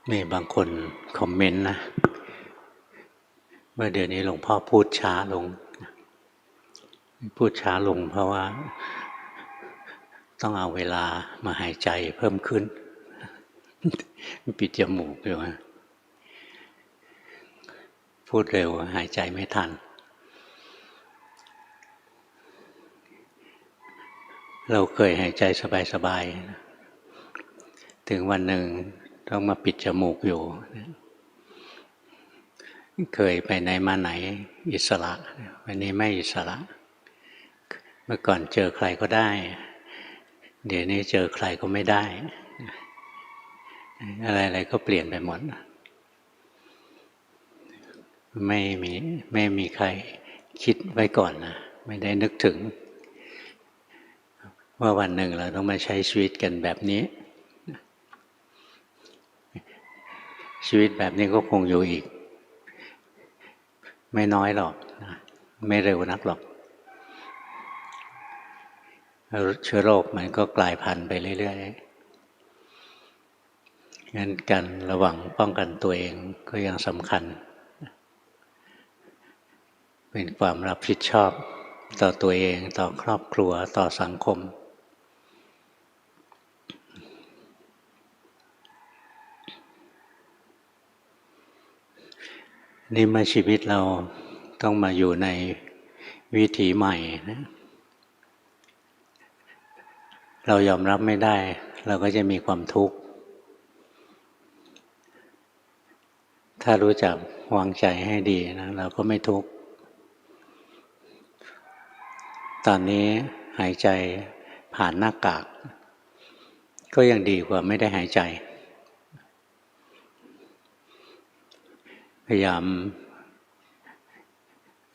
มีบางคนคอมเมนต์นะเมื่อเดี๋ยวนี้หลวงพ่อพูดช้าลงเพราะว่าต้องเอาเวลามาหายใจเพิ่มขึ้นปิดจมูกอยู่พูดเร็วหายใจไม่ทันเราเคยหายใจสบายๆถึงวันหนึ่งต้องมาปิดจมูกอยู่เคยไปไหนมาไหนอิสระวันนี้ไม่อิสระเมื่อก่อนเจอใครก็ได้เดี๋ยวนี้เจอใครก็ไม่ได้อะไรๆก็เปลี่ยนไปหมดไม่มีใครคิดไว้ก่อนนะไม่ได้นึกถึงว่าวันหนึ่งเราต้องมาใช้ชีวิตกันแบบนี้ชีวิตแบบนี้ก็คงอยู่อีกไม่น้อยหรอกไม่เร็วนักหรอกเชื้อโรคมันก็กลายพันธุ์ไปเรื่อยๆงั้นการระวังป้องกันตัวเองก็ยังสำคัญเป็นความรับผิดชอบต่อตัวเองต่อครอบครัวต่อสังคมนี่เมื่อชีวิตเราต้องมาอยู่ในวิถีใหม่นะเรายอมรับไม่ได้เราก็จะมีความทุกข์ถ้ารู้จักวางใจให้ดีนะเราก็ไม่ทุกข์ตอนนี้หายใจผ่านหน้ากากก็ยังดีกว่าไม่ได้หายใจพยายาม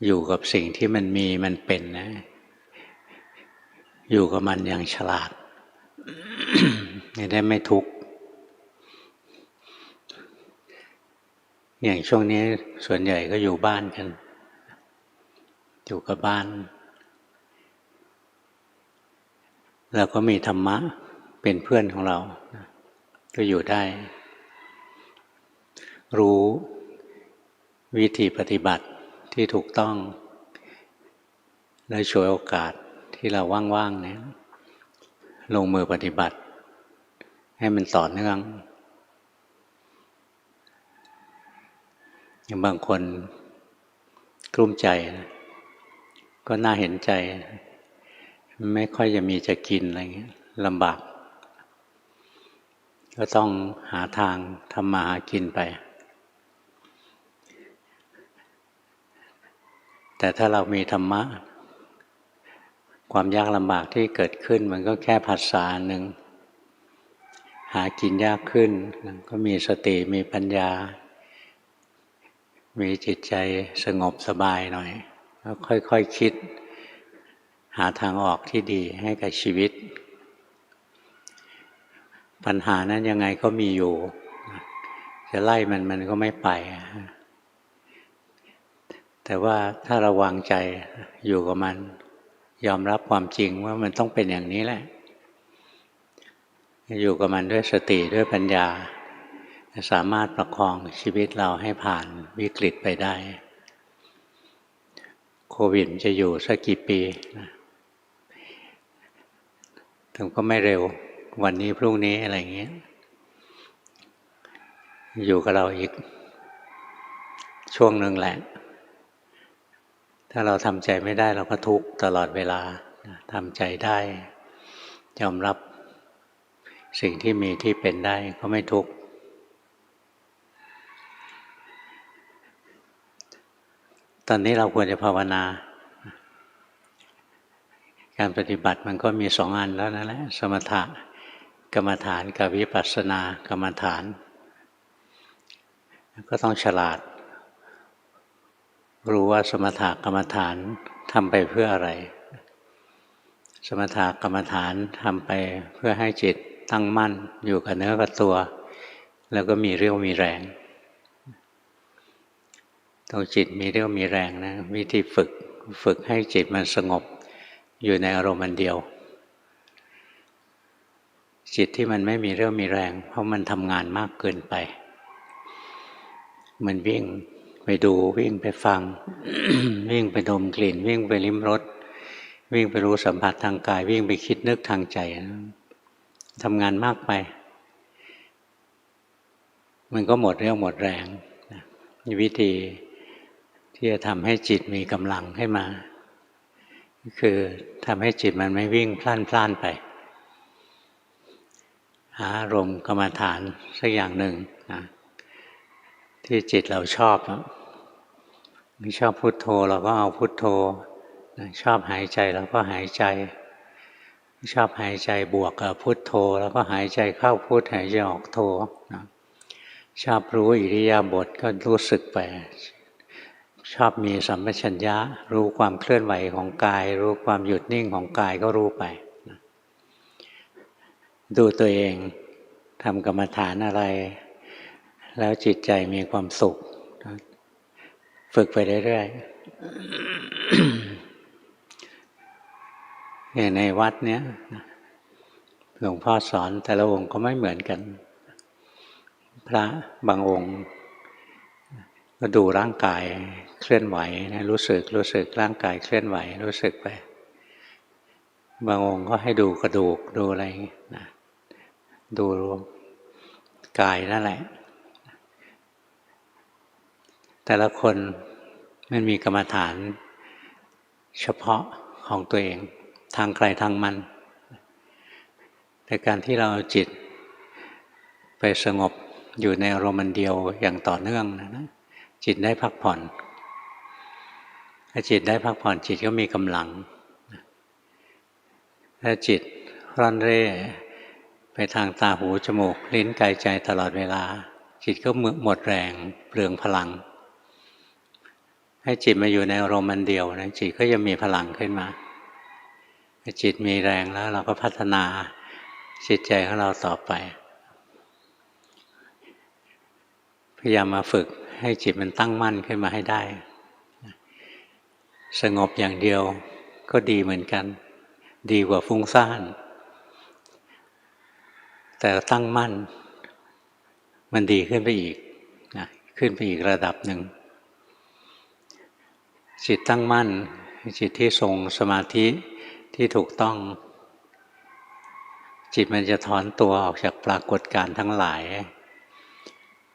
อยู่กับสิ่งที่มันมีมันเป็นนะอยู่กับมันอย่างฉลาดจะได้ไม่ทุกข์อย่างช่วงนี้ส่วนใหญ่ก็อยู่บ้านกันอยู่กับบ้านแล้วก็มีธรรมะเป็นเพื่อนของเราก็อยู่ได้รู้วิธีปฏิบัติที่ถูกต้องและฉวยโอกาสที่เราว่างๆเนี่ยลงมือปฏิบัติให้มันต่อเนื่องอย่างบางคนกลุ้มใจก็น่าเห็นใจไม่ค่อยจะมีจะกินอะไรเงี้ยลำบากก็ต้องหาทางทำมาหากินไปแต่ถ้าเรามีธรรมะความยากลำบากที่เกิดขึ้นมันก็แค่ภาษาหนึ่งหากินยากขึ้นก็มีสติมีปัญญามีจิตใจสงบสบายหน่อยแล้วค่อยๆคิดหาทางออกที่ดีให้กับชีวิตปัญหานั้นยังไงก็มีอยู่จะไล่มันก็ไม่ไปแต่ว่าถ้าเราวางใจอยู่กับมันยอมรับความจริงว่ามันต้องเป็นอย่างนี้แหละอยู่กับมันด้วยสติด้วยปัญญาสามารถประคองชีวิตเราให้ผ่านวิกฤตไปได้โควิดจะอยู่สักกี่ปีถึงก็ไม่เร็ววันนี้พรุ่งนี้อะไรอย่างเงี้ยอยู่กับเราอีกช่วงหนึ่งแหละถ้าเราทำใจไม่ได้เราก็ทุกข์ตลอดเวลาทำใจได้ยอมรับสิ่งที่มีที่เป็นได้ก็ไม่ทุกข์ตอนนี้เราควรจะภาวนาการปฏิบัติมันก็มีสองอันแล้วนั่นแหละสมถะกรรมฐานกับวิปัสสนากรรมฐานก็ต้องฉลาดรู้ว่าสมถกรรมฐานทำไปเพื่ออะไรสมถกรรมฐานทำไปเพื่อให้จิตตั้งมั่นอยู่กับเนื้อกับตัวแล้วก็มีเรี่ยวมีแรงต้องจิตมีเรี่ยวมีแรงนะวิธีฝึกให้จิตมันสงบอยู่ในอารมณ์อันเดียวจิตที่มันไม่มีเรี่ยวมีแรงเพราะมันทำงานมากเกินไป มันวิ่งไปดูวิ่งไปฟัง วิ่งไปดมกลิ่นวิ่งไปลิ้มรสวิ่งไปรู้สัมผัสทางกายวิ่งไปคิดนึกทางใจทำงานมากไปมันก็หมดเรี่ยวหมดแรงวิธีที่จะทำให้จิตมีกำลังให้มาคือทำให้จิตมันไม่วิ่งพล่านไปหาอารมณ์กรรมฐานสักอย่างหนึ่งนะที่จิตเราชอบไม่ชอบพุทโธเราก็เอาพุทโธชอบหายใจเราก็หายใจชอบหายใจบวกกับพุทโธแล้วก็หายใจเข้าพุทหายใจออกโธชอบรู้อิริยาบถก็รู้สึกไปชอบมีสัมปชัญญะรู้ความเคลื่อนไหวของกายรู้ความหยุดนิ่งของกายก็รู้ไปดูตัวเองทำกรรมฐานอะไรแล้วจิตใจมีความสุขฝึกไปเรื่อยๆอย่างในวัดเนี้ยหลวงพ่อสอนแต่ละองค์ก็ไม่เหมือนกันพระบางองค์ก็ดูร่างกายเคลื่อนไหวนะรู้สึกร่างกายเคลื่อนไหวรู้สึกไปบางองค์ก็ให้ดูกระดูกดูอะไรนะดูกายนั่นแหละแต่ละคนมันมีกรรมฐานเฉพาะของตัวเองทางใครทางมันแต่การที่เราเอาจิตไปสงบอยู่ในอารมณ์เดียวอย่างต่อเนื่องนะจิตได้พักผ่อนถ้าจิตได้พักผ่อนจิตก็มีกำลังถ้าจิตร่อนเร่ไปทางตาหูจมูกลิ้นกายใจตลอดเวลาจิตก็หมดแรงเปลืองพลังให้จิตมาอยู่ในอารมณ์เดียวนะจิตก็จะมีพลังขึ้นมาจิตมีแรงแล้วเราก็พัฒนาจิตใจของเราต่อไปพยายามมาฝึกให้จิตมันตั้งมั่นขึ้นมาให้ได้สงบอย่างเดียวก็ดีเหมือนกันดีกว่าฟุ้งซ่านแต่ตั้งมั่นมันดีขึ้นไปอีกนะขึ้นไปอีกระดับหนึ่งจิตตั้งมั่นจิตที่ทรงสมาธิที่ถูกต้องจิตมันจะถอนตัวออกจากปรากฏการณ์ทั้งหลาย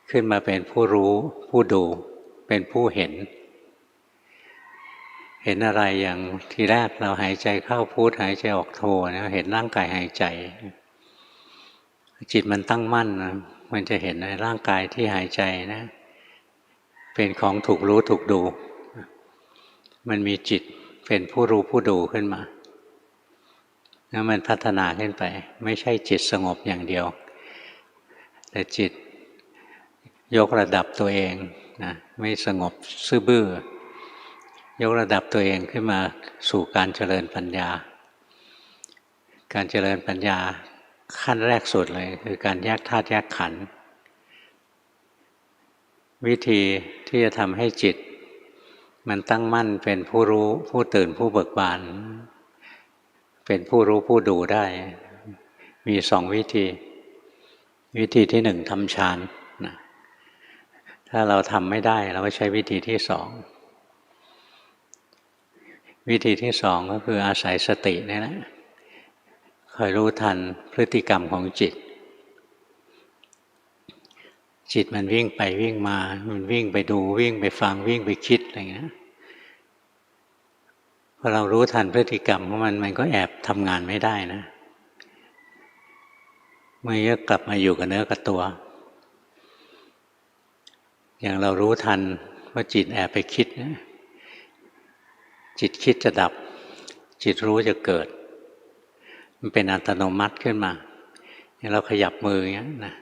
ขึ้นมาเป็นผู้รู้ผู้ดูเป็นผู้เห็นอะไรอย่างทีแรกเราหายใจเข้าพุทหายใจออกโทนะเห็นร่างกายหายใจจิตมันตั้งมั่นนะมันจะเห็นในร่างกายที่หายใจนะเป็นของถูกรู้ถูกดูมันมีจิตเป็นผู้รู้ผู้ดูขึ้นมาแล้วมันพัฒนาขึ้นไปไม่ใช่จิตสงบอย่างเดียวแต่จิตยกระดับตัวเองนะไม่สงบซื่อบื้อยกระดับตัวเองขึ้นมาสู่การเจริญปัญญาการเจริญปัญญาขั้นแรกสุดเลยคือการแยกธาตุแยกขันธ์วิธีที่จะทำให้จิตมันตั้งมั่นเป็นผู้รู้ผู้ตื่นผู้เบิกบานเป็นผู้รู้ผู้ดูได้มีสองวิธีที่หนึ่งทำฌานนะถ้าเราทำไม่ได้เราก็ใช้วิธีที่สองวิธีที่สองก็คืออาศัยสตินี่แหละคอยรู้ทันพฤติกรรมของจิตมันวิ่งไปวิ่งมามันวิ่งไปดูวิ่งไปฟังวิ่งไปคิดอะไรอย่างนี้พอเรารู้ทันพฤติกรรมของมันก็แอบทำงานไม่ได้นะมันก็กลับมาอยู่กับเนื้อกับตัวอย่างเรารู้ทันว่าจิตแอบไปคิดนะจิตคิดจะดับจิตรู้จะเกิดมันเป็นอัตโนมัติขึ้นมาอย่างเราขยับมืออย่างนี้นะ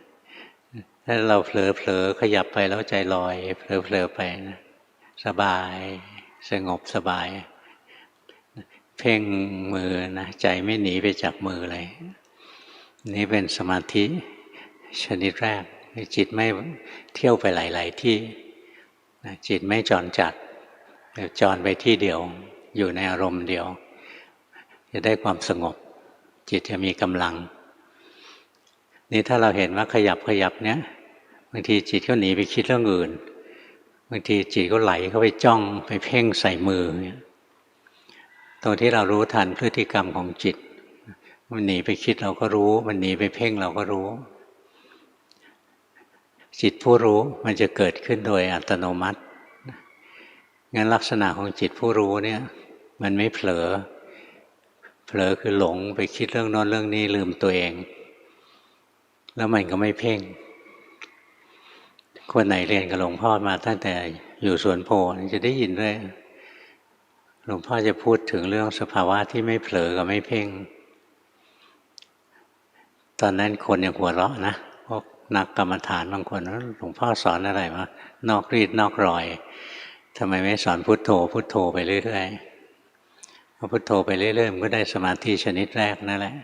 ถ้าเราเผลอขยับไปแล้วใจลอยเผลอไปนะสบายสงบสบายเพ่งมือนะใจไม่หนีไปจากมือเลยนี่เป็นสมาธิชนิดแรกจิตไม่เที่ยวไปหลายๆที่จิตไม่จรจัดจรไปที่เดียวอยู่ในอารมณ์เดียวจะได้ความสงบจิตจะมีกำลังนี่ถ้าเราเห็นว่าขยับเนี้ยบางทีจิตก็หนีไปคิดเรื่องอื่น บางทีจิตก็ไหลเข้าไปจ้องไปเพ่งใส่มือเนี่ยตรงที่เรารู้ทันพฤติกรรมของจิตมันหนีไปคิดเราก็รู้มันหนีไปเพ่งเราก็รู้จิตผู้รู้มันจะเกิดขึ้นโดยอัตโนมัติงั้นลักษณะของจิตผู้รู้เนี่ยมันไม่เผลอคือหลงไปคิดเรื่องโน้นเรื่องนี้ลืมตัวเองแล้วมันก็ไม่เพ่งคนไหนเรียนกับหลวงพ่อมาตั้งแต่อยู่สวนโพจะได้ยินด้วยหลวงพ่อจะพูดถึงเรื่องสภาวะที่ไม่เผลอกับไม่เพ่งตอนนั้นคนยังหัวเราะนะพวกนักกรรมฐานบางคนหลวงพ่อสอนอะไรวะนอกรีดนอกรอยทำไมไม่สอนพุทโธพุทโธไปเรื่อยๆพอพุทโธไปเรื่อยๆมันก็ได้สมาธิชนิดแรกนั่นแหละ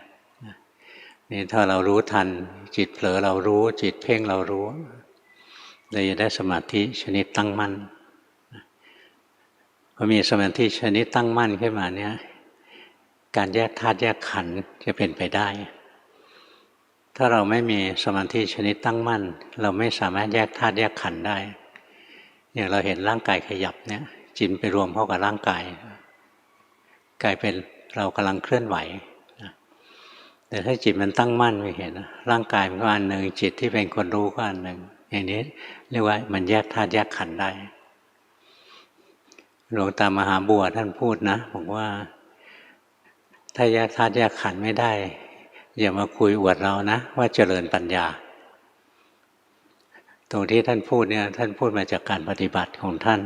นี่ถ้าเรารู้ทันจิตเผลอเรารู้จิตเพ่งเรารู้เราจะได้สมาธิชนิดตั้งมั่นพอมีสมาธิชนิดตั้งมั่นขึ้นมาเนี่ยการแยกธาตุแยกขันธ์จะเป็นไปได้ถ้าเราไม่มีสมาธิชนิดตั้งมั่นเราไม่สามารถแยกธาตุแยกขันธ์ได้อย่างเราเห็นร่างกายขยับเนี่ยจิตไปรวมเข้ากับร่างกายกลายเป็นเรากำลังเคลื่อนไหวแต่ถ้าจิตมันตั้งมั่นไม่เห็นร่างกายมันก็อันหนึ่งจิตที่เป็นคนรู้ก็อันหนึ่งอย่างนี้เรียกว่ามันแยกธาตุแยกขันธ์ได้หลวงตามหาบัวท่านพูดนะบอกว่าถ้าแยกธาตุแยกขันธ์ไม่ได้อย่ามาคุยอวดเรานะว่าเจริญปัญญาตรงที่ท่านพูดเนี่ยท่านพูดมาจากการปฏิบัติของท่าน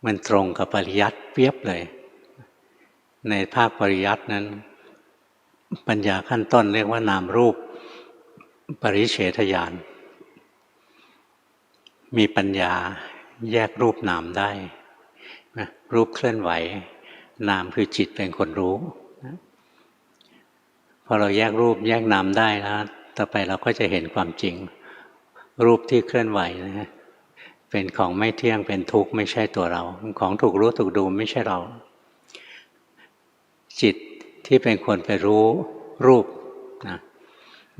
มันตรงกับปริยัติเปียบเลยในภาคปริยัตินั้นปัญญาขั้นต้นเรียกว่านามรูปปริเฉทญาณมีปัญญาแยกรูปนามได้นะรูปเคลื่อนไหวนามคือจิตเป็นคนรู้นะพอเราแยกรูปแยกนามได้แล้วต่อไปเราก็จะเห็นความจริงรูปที่เคลื่อนไหวนะเป็นของไม่เที่ยงเป็นทุกข์ไม่ใช่ตัวเราของถูกรู้ถูกดูไม่ใช่เราจิตที่เป็นคนไปรู้รูปนะ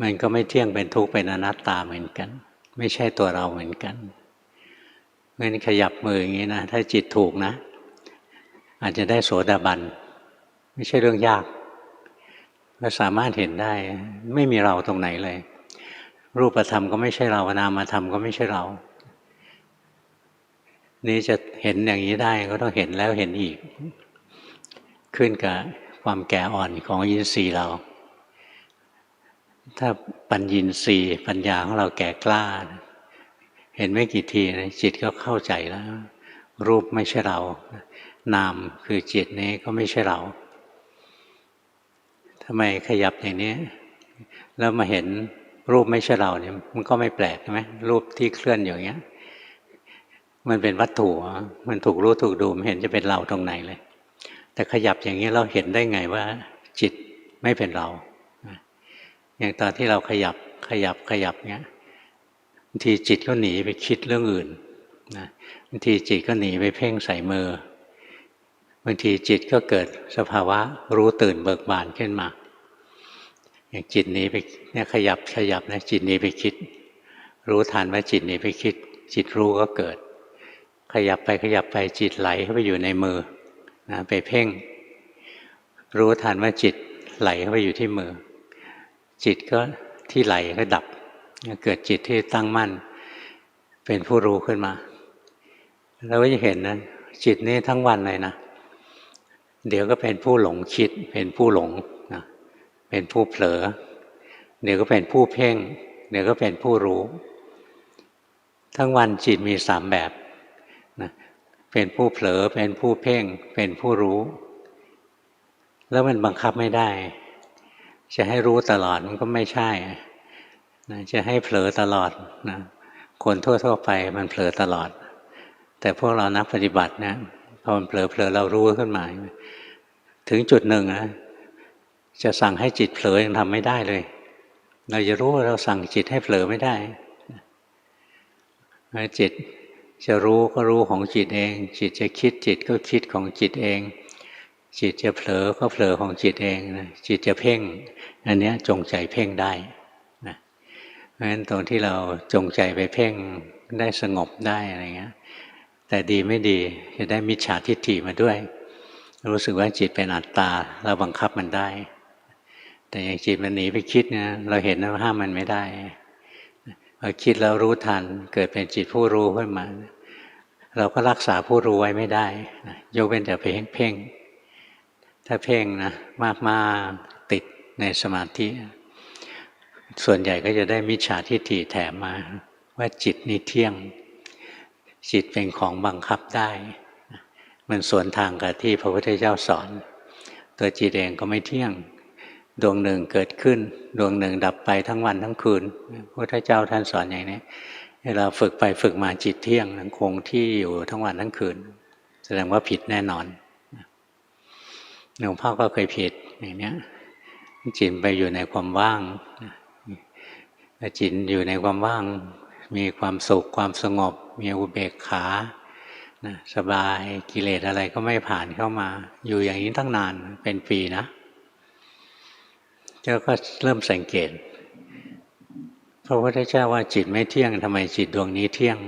มันก็ไม่เที่ยงเป็นทุกข์เป็นอนัตตาเหมือนกันไม่ใช่ตัวเราเหมือนกันเพราะฉะนั้นขยับมืออย่างนี้นะถ้าจิตถูกนะอาจจะได้โสดาบันไม่ใช่เรื่องยากเราสามารถเห็นได้ไม่มีเราตรงไหนเลยรูปธรรมก็ไม่ใช่เรานามธรรมก็ไม่ใช่เรานี้จะเห็นอย่างนี้ได้ก็ต้องเห็นแล้วเห็นอีกขึ้นกับความแก่อ่อนของอินทรีย์เราถ้าปัญญีทรีย์ปัญญาของเราแก่กล้าเห็นไม่กี่ทีนะจิตก็เข้าใจแล้วรูปไม่ใช่เรานามคือจิตนี้ก็ไม่ใช่เราทำไมขยับอย่างนี้แล้วมาเห็นรูปไม่ใช่เราเนี่ยมันก็ไม่แปลกใช่ไหมรูปที่เคลื่อนอย่างเงี้ยมันเป็นวัตถุมันถูกรู้ถูกดูไม่เห็นจะเป็นเราตรงไหนเลยแต่ขยับอย่างนี้เราเห็นได้ไงว่าจิตไม่เป็นเราอย่างตอนที่เราขยับเนี้ยบางทีจิตก็หนีไปคิดเรื่องอื่นนะบางทีจิตก็หนีไปเพ่งใส่มือบางทีจิตก็เกิดสภาวะรู้ตื่นเบิกบานขึ้นมาอย่างจิตหนีไปเนี่ยขยับนะจิตหนีไปคิดรู้ทันว่าจิตหนีไปคิดจิตรู้ก็เกิดขยับไปจิตไหลเข้าไปอยู่ในมือนะไปเพ่งรู้ทันว่าจิตไหลเข้าไปอยู่ที่มือจิตก็ที่ไหลก็ดับเกิดจิตที่ตั้งมั่นเป็นผู้รู้ขึ้นมาเราก็จะเห็นนะจิตนี้ทั้งวันเลยนะเดี๋ยวก็เป็นผู้หลงคิดเป็นผู้หลงนะเป็นผู้เผลอเดี๋ยวก็เป็นผู้เพ่งเดี๋ยวก็เป็นผู้รู้ทั้งวันจิตมี3แบบนะเป็นผู้เผลอเป็นผู้เพ่งเป็นผู้รู้แล้วมันบังคับไม่ได้จะให้รู้ตลอดมันก็ไม่ใช่นะจะให้เผลอตลอดนะคนทั่วๆไปมันเผลอตลอดแต่พวกเรานักปฏิบัตินะพอมันเผลอเรารู้ขึ้นมาถึงจุดหนึ่งนะจะสั่งให้จิตเผลอยังทำไม่ได้เลยเราจะรู้ว่าเราสั่งจิตให้เผลอไม่ได้จิตจะรู้ก็รู้ของจิตเองจิตจะคิดจิตก็คิดของจิตเองจิตจะเผลอก็เผลอของจิตเองนะจิตจะเพ่งอันนี้จงใจเพ่งได้นะ เพราะฉะนั้นตรงที่เราจงใจไปเพ่งได้สงบได้อะไรเงี้ยแต่ดีไม่ดีจะได้มิจฉาทิฏฐิมาด้วยรู้สึกว่าจิตเป็นอัตตาเราบังคับมันได้แต่อย่างจิตมันหนีไปคิดนะเราเห็นว่าห้ามมันไม่ได้พอคิดแล้วรู้ทันเกิดเป็นจิตผู้รู้ขึ้นมาเราก็รักษาผู้รู้ไว้ไม่ได้ยกเว้นแต่ไปเพ่งถ้าเพ่งนะมากๆติดในสมาธิส่วนใหญ่ก็จะได้มิจฉาทิฏฐิแถมมาว่าจิตนี่เที่ยงจิตเป็นของบังคับได้มันสวนทางกับที่พระพุทธเจ้าสอนตัวจิตเองก็ไม่เที่ยงดวงหนึ่งเกิดขึ้นดวงหนึ่งดับไปทั้งวันทั้งคืนพระพุทธเจ้าท่านสอนอย่างนี้เวลาฝึกไปฝึกมาจิตเที่ยงคงที่อยู่ทั้งวันทั้งคืนแสดงว่าผิดแน่นอนหลวงพ่อก็เคยผิดอย่างนี้จิตไปอยู่ในความว่างจิตอยู่ในความว่างมีความสุขความสงบมีอุเบกขาสบายกิเลสอะไรก็ไม่ผ่านเข้ามาอยู่อย่างนี้ตั้งนานเป็นปีนะเจ้าก็เริ่มสังเกตพระพุทธเจ้าว่าจิตไม่เที่ยงทำไมจิตดวงนี้เที่ยง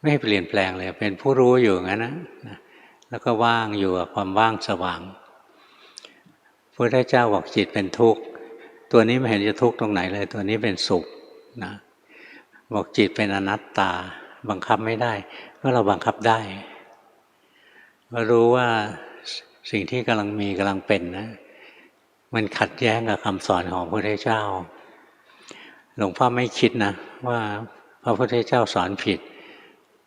ไม่เปลี่ยนแปลงเลยเป็นผู้รู้อยู่งั้นนะแล้วก็ว่างอยู่กับความว่างสว่างพระพุทธเจ้าบอกจิตเป็นทุกข์ตัวนี้ไม่เห็นจะทุกข์ตรงไหนเลยตัวนี้เป็นสุขนะบอกจิตเป็นอนัตตาบังคับไม่ได้ก็เราบังคับได้ก็รู้ว่าสิ่งที่กำลังมีกำลังเป็นนะมันขัดแย้งกับคำสอนของพระพุทธเจ้าหลวงพ่อไม่คิดนะว่าพระพุทธเจ้าสอนผิด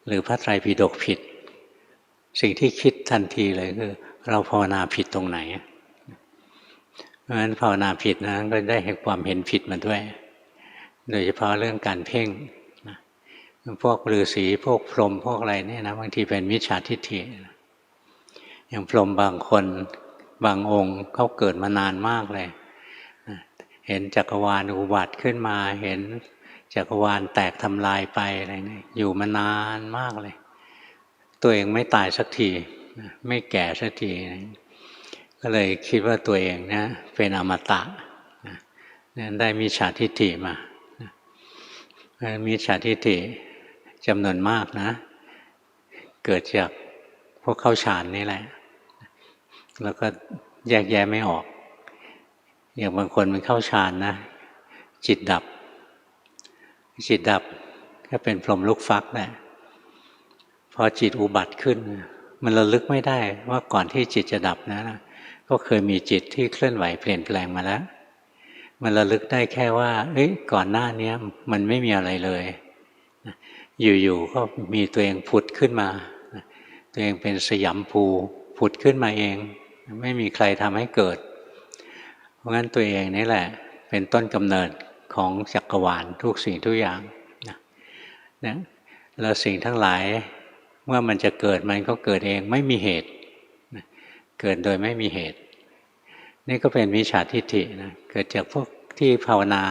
หรือพระไตรปิฎกผิดสิ่งที่คิดทันทีเลยคือเราภาวนาผิดตรงไหนเพราะฉะนั้นภาวนาผิดนะก็ได้เห็นความเห็นผิดมาด้วยโดยเฉพาะเรื่องการเพ่งพวกฤาษีพวกพรหมพวกอะไรเนี่ยนะบางทีเป็นมิจฉาทิฏฐิอย่างพรหมบางคนบางองค์เขาเกิดมานานมากเลยเห็นจักรวาลอุบัติขึ้นมาเห็นจักรวาลแตกทำลายไปอะไรเนี่ยอยู่มานานมากเลยตัวเองไม่ตายสักทีไม่แก่สักทีก็เลยคิดว่าตัวเองนะเป็นอมตะนั่นได้มิจฉาทิฏฐิมามิจฉาทิฏฐิจำนวนมากนะเกิดจากพวกเข้าฌานนี่แหละแล้วก็แยกแยะไม่ออกอย่างบางคนมันเข้าฌานนะจิตดับก็เป็นพรหมลูกฟักแหละพอจิตอุบัติขึ้นมันระลึกไม่ได้ว่าก่อนที่จิตจะดับนะก็เคยมีจิตที่เคลื่อนไหวเปลี่ยนแปลงมาแล้วมันระลึกได้แค่ว่าก่อนหน้านี้มันไม่มีอะไรเลยอยู่ๆก็มีตัวเองผุดขึ้นมาตัวเองเป็นสยามภูผุดขึ้นมาเองไม่มีใครทำให้เกิดเพราะงั้นตัวเองนี่แหละเป็นต้นกำเนิดของจักรวาลทุกสิ่งทุกอย่างนะแล้วสิ่งทั้งหลายเมื่อมันจะเกิดมันก็เกิดเองไม่มีเหตุเกิดโดยไม่มีเหตุนี่ก็เป็นมิจฉาทิฏฐินะเกิดจากพวกที่ภาวนา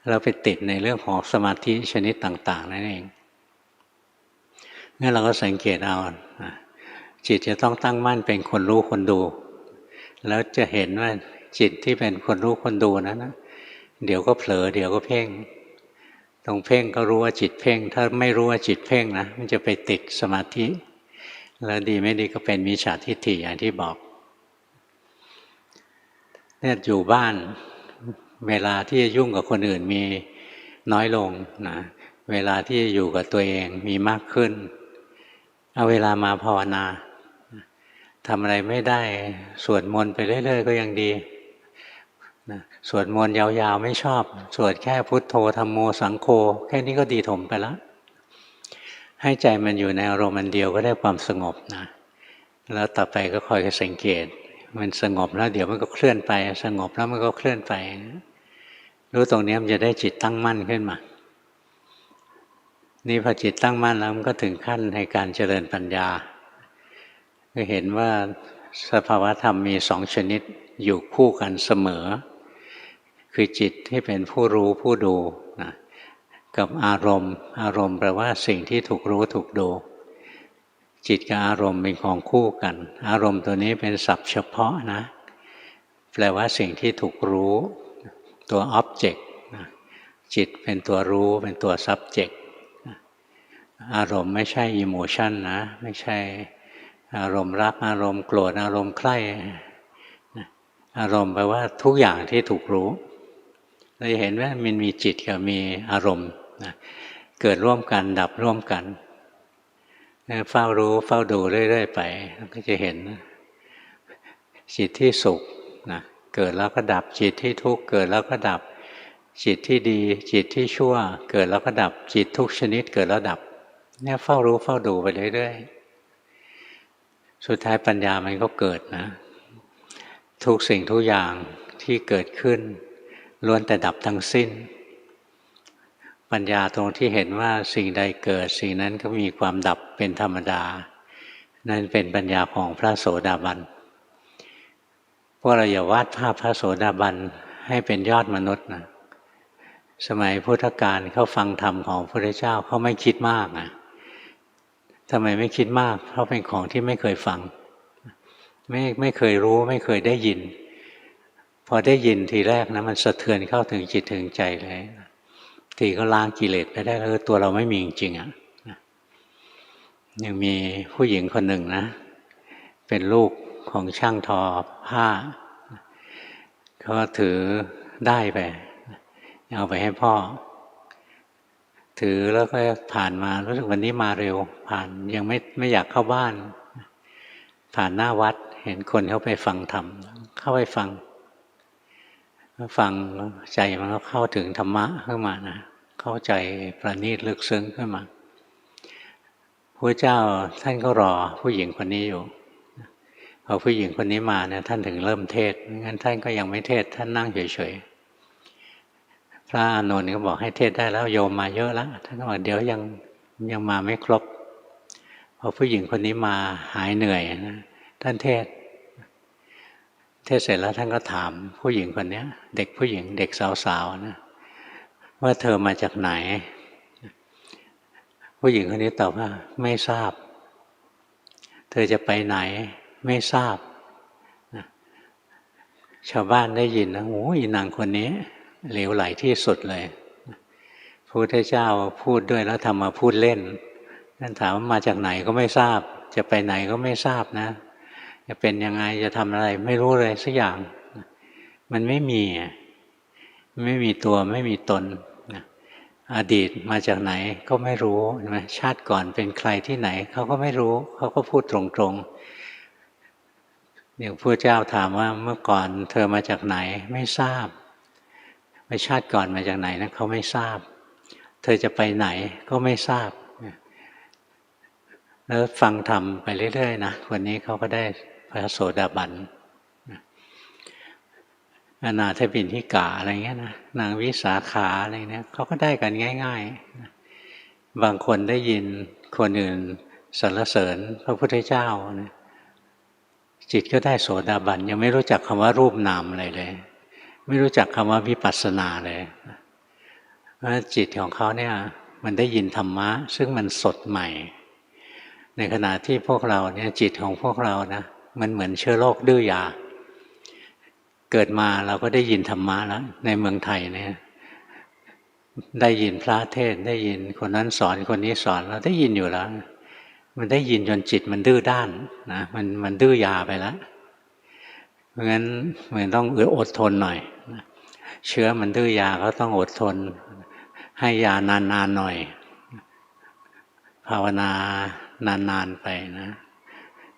เราไปติดในเรื่องของสมาธิชนิดต่างๆนั่นเองงั้นเราก็สังเกตเอาจิตจะต้องตั้งมั่นเป็นคนรู้คนดูแล้วจะเห็นว่าจิตที่เป็นคนรู้คนดูนั้นนะเดี๋ยวก็เผลอเดี๋ยวก็เพ่งตรงเพ่งก็รู้ว่าจิตเพ่งถ้าไม่รู้ว่าจิตเพ่งนะมันจะไปติดสมาธิแล้วดีไม่ดีก็เป็นมิจฉาทิฏฐิอย่างที่บอกเนี่ยอยู่บ้านเวลาที่จะยุ่งกับคนอื่นมีน้อยลงนะเวลาที่จะอยู่กับตัวเองมีมากขึ้นเอาเวลามาภาวนาทำอะไรไม่ได้สวดมนต์ไปเรื่อยๆก็ยังดีสวดมนต์ยาวๆไม่ชอบสวดแค่พุทโธธัมโมสังโฆแค่นี้ก็ดีถมไปแล้วให้ใจมันอยู่ในอารมณ์อันเดียวก็ได้ความสงบนะแล้วต่อไปก็คอยสังเกตมันสงบแล้วเดี๋ยวมันก็เคลื่อนไปสงบแล้วมันก็เคลื่อนไปรู้ตรงนี้มันจะได้จิตตั้งมั่นขึ้นมานี่พอจิตตั้งมั่นแล้วมันก็ถึงขั้นในการเจริญปัญญาก็เห็นว่าสภาวธรรมมีสองชนิดอยู่คู่กันเสมอคือจิตที่เป็นผู้รู้ผู้ดูนะกับอารมณ์แปลว่าสิ่งที่ถูกรู้ถูกดูจิตกับอารมณ์เป็นของคู่กันอารมณ์ตัวนี้เป็นศัพท์เฉพาะนะแปลว่าสิ่งที่ถูกรู้ตัว object นะ จิตเป็นตัวรู้เป็นตัว subject อารมณ์ไม่ใช่ emotion นะไม่ใช่อารมณ์รักอารมณ์โกรธอารมณ์ใคร่อารมณ์แปลว่าทุกอย่างที่ถูกรู้เราจะเห็นว่ามันมีจิตกับมีอารมณ์เกิดร่วมกันดับร่วมกันเฝ้ารู้เฝ้าดูเรื่อยๆไปก็จะเห็นจิตที่สุขนะเกิดแล้วก็ดับจิตที่ทุกข์เกิดแล้วก็ดับจิตที่ดีจิตที่ชั่วเกิดแล้วก็ดับจิตทุกชนิดเกิดแล้วดับเนี่ยเฝ้ารู้เฝ้าดูไปเรื่อยๆสุดท้ายปัญญามันก็เกิดนะทุกสิ่งทุกอย่างที่เกิดขึ้นล้วนแต่ดับทั้งสิ้นปัญญาตรงที่เห็นว่าสิ่งใดเกิดสิ่งนั้นก็มีความดับเป็นธรรมดานั่นเป็นปัญญาของพระโสดาบันพวกเราอย่าวาดภาพพระโสดาบันให้เป็นยอดมนุษย์นะสมัยพุทธกาลเขาฟังธรรมของพระพุทธเจ้าเขาไม่คิดมากนะทำไมไม่คิดมากเพราะเป็นของที่ไม่เคยฟังไม่เคยรู้ไม่เคยได้ยินพอได้ยินทีแรกนะมันสะเทือนเข้าถึงจิตถึงใจเลยทีก็ล้างกิเลสไปได้แล้วตัวเราไม่มีจริงๆอ่ะยังมีผู้หญิงคนหนึ่งนะเป็นลูกของช่างทอผ้าเขาถือได้ไปเอาไปให้พ่อถือแล้วก็ผ่านมารู้สึกวันนี้มาเร็วผ่านยังไม่อยากเข้าบ้านผ่านหน้าวัดเห็นคนเขาไปฟังธรรมเข้าไปฟังใจมันก็เข้าถึงธรรมะขึ้นมานะเข้าใจประณีตลึกซึ้งขึ้นมาพระเจ้าท่านก็รอผู้หญิงคนนี้อยู่พอผู้หญิงคนนี้มาเนี่ยท่านถึงเริ่มเทศไม่งั้นท่านก็ยังไม่เทศท่านนั่งเฉยๆพระอานนท์ก็บอกให้เทศได้แล้วโยมมาเยอะแล้วท่านก็บอกเดี๋ยวยังมาไม่ครบพอผู้หญิงคนนี้มาหายเหนื่อยนะท่านเทศเสร็จแล้วท่านก็ถามผู้หญิงคนนี้เด็กผู้หญิงเด็กสาวๆนะว่าเธอมาจากไหนผู้หญิงคนนี้ตอบว่าไม่ทราบเธอจะไปไหนไม่ทราบชาวบ้านได้ยินนะโอ้ยนางคนนี้เหลวไหลที่สุดเลยพระพุทธเจ้าพูดด้วยแล้วทำมาพูดเล่นท่านถามว่ามาจากไหนก็ไม่ทราบจะไปไหนก็ไม่ทราบนะจะเป็นยังไงจะทำอะไรไม่รู้เลยสักอย่างมันไม่มีตัวไม่มีตนอดีตมาจากไหนก็ไม่รู้ใช่ไหมชาติก่อนเป็นใครที่ไหนเขาก็ไม่รู้เขาก็พูดตรงๆอย่างพระเจ้าถามว่าเมื่อก่อนเธอมาจากไหนไม่ทราบไปชาติก่อนมาจากไหนนะเขาไม่ทราบเธอจะไปไหนก็ไม่ทราบแล้วฟังธรรมไปเรื่อยๆนะวันนี้เขาก็ได้พระโสดาบันอนาถบิณฑิกาอะไรเงี้ยนะนางวิสาขาอะไรเนี้ยเขาก็ได้กันง่ายๆบางคนได้ยินคนอื่นสรรเสริญพระพุทธเจ้านะจิตก็ได้โสดาบันยังไม่รู้จักคำว่ารูปนามอะไรเลยไม่รู้จักคำว่าวิปัสสนาเลยเพราะจิตของเขาเนี่ยมันได้ยินธรรมะซึ่งมันสดใหม่ในขณะที่พวกเราเนี่ยจิตของพวกเรานะมันเหมือนเชื้อโรคดื้อยาเกิดมาเราก็ได้ยินธรรมะแล้วในเมืองไทยเนี่ยได้ยินพระเทศได้ยินคนนั้นสอนคนนี้สอนเราได้ยินอยู่แล้วมันได้ยินจนจิตมันดื้อด้านนะมันดื้อยาไปแล้วเพราะงั้นมันต้องอดทนหน่อยเชื้อมันดื้อยาก็ต้องอดทนให้ยานานๆหน่อยภาวนานานๆไปนะ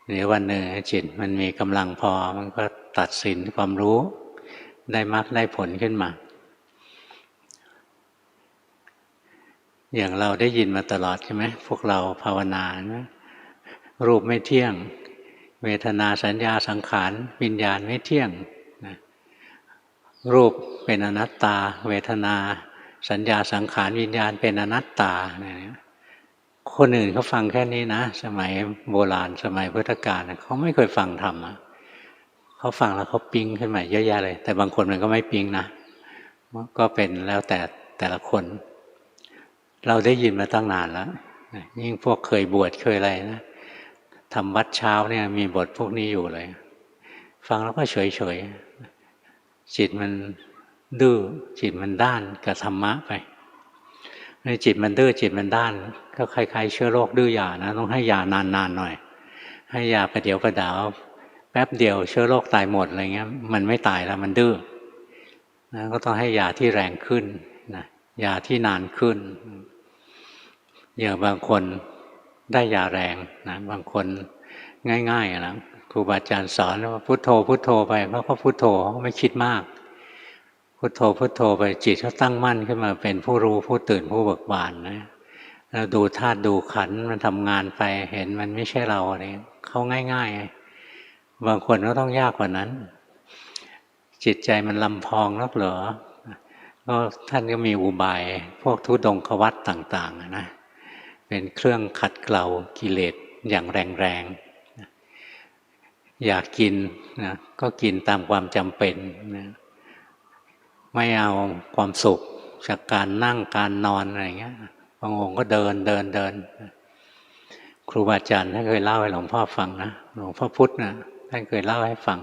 เดี๋ยววันหนึ่งจิตมันมีกำลังพอมันก็ตัดสินความรู้ได้มรรคได้ผลขึ้นมาอย่างเราได้ยินมาตลอดใช่ไหมพวกเราภาวนานะรูปไม่เที่ยงเวทนาสัญญาสังขารวิญญาณไม่เที่ยงนะรูปเป็นอนัตตาเวทนาสัญญาสังขารวิญญาณเป็นอนัตตาเนี่ยคนอื่นเขาฟังแค่นี้นะสมัยโบราณสมัยพุทธกาลเขาไม่เคยฟังธรรมเขาฟังแล้วเขาปิ๊งขึ้นมาเยอะแยะเลยแต่บางคนมันก็ไม่ปิ๊งนะก็เป็นแล้วแต่ละคนเราได้ยินมาตั้งนานแล้วยิ่งพวกเคยบวชเคยอะไรนะทำวัดเช้าเนี่ยมีบทพวกนี้อยู่เลยฟังแล้วก็เฉยจิตมัน ดื้อจิตมันด้านกับธรรมะไปในจิตมันดื้อจิตมันด้านก็คล้ายๆเชื้อโรคดื้อยานะต้องให้ยานานๆหน่อยให้ยาประเดี๋ยวประดาวแป๊บเดียวเชื้อโรคตายหมดอะไรเงี้ยมันไม่ตายแล้วมันดื้อนะก็ต้องให้ยาที่แรงขึ้นนะยาที่นานขึ้นอย่างบางคนได้ยาแรงนะบางคนง่ายๆนะครูบาอาจารย์สอนว่าพุทโธพุทโธไปเขาก็พุทโธเขาไม่คิดมากพุทโธพุทโธไปจิตเขาตั้งมั่นขึ้นมาเป็นผู้รู้ผู้ตื่นผู้เบิกบานนะแล้วดูธาตุดูขันธ์มันทำงานไปเห็นมันไม่ใช่เราอะไรเขาง่ายๆบางคนก็ต้องยากกว่านั้นจิตใจมันลำพองนักเหรอก็ท่านก็มีอุบายพวกทุดงควัตต่างๆนะเป็นเครื่องขัดเกลากิเลสอย่างแรงๆอยากกินนะก็กินตามความจำเป็นนะไม่เอาความสุขจากการนั่งการนอนอะไรเงี้ยบางองค์ก็เดินครูบาอาจารย์ท่านเคยเล่าให้หลวงพ่อฟังนะหลวงพ่อพุธนะท่านเคยเล่าให้ฟัง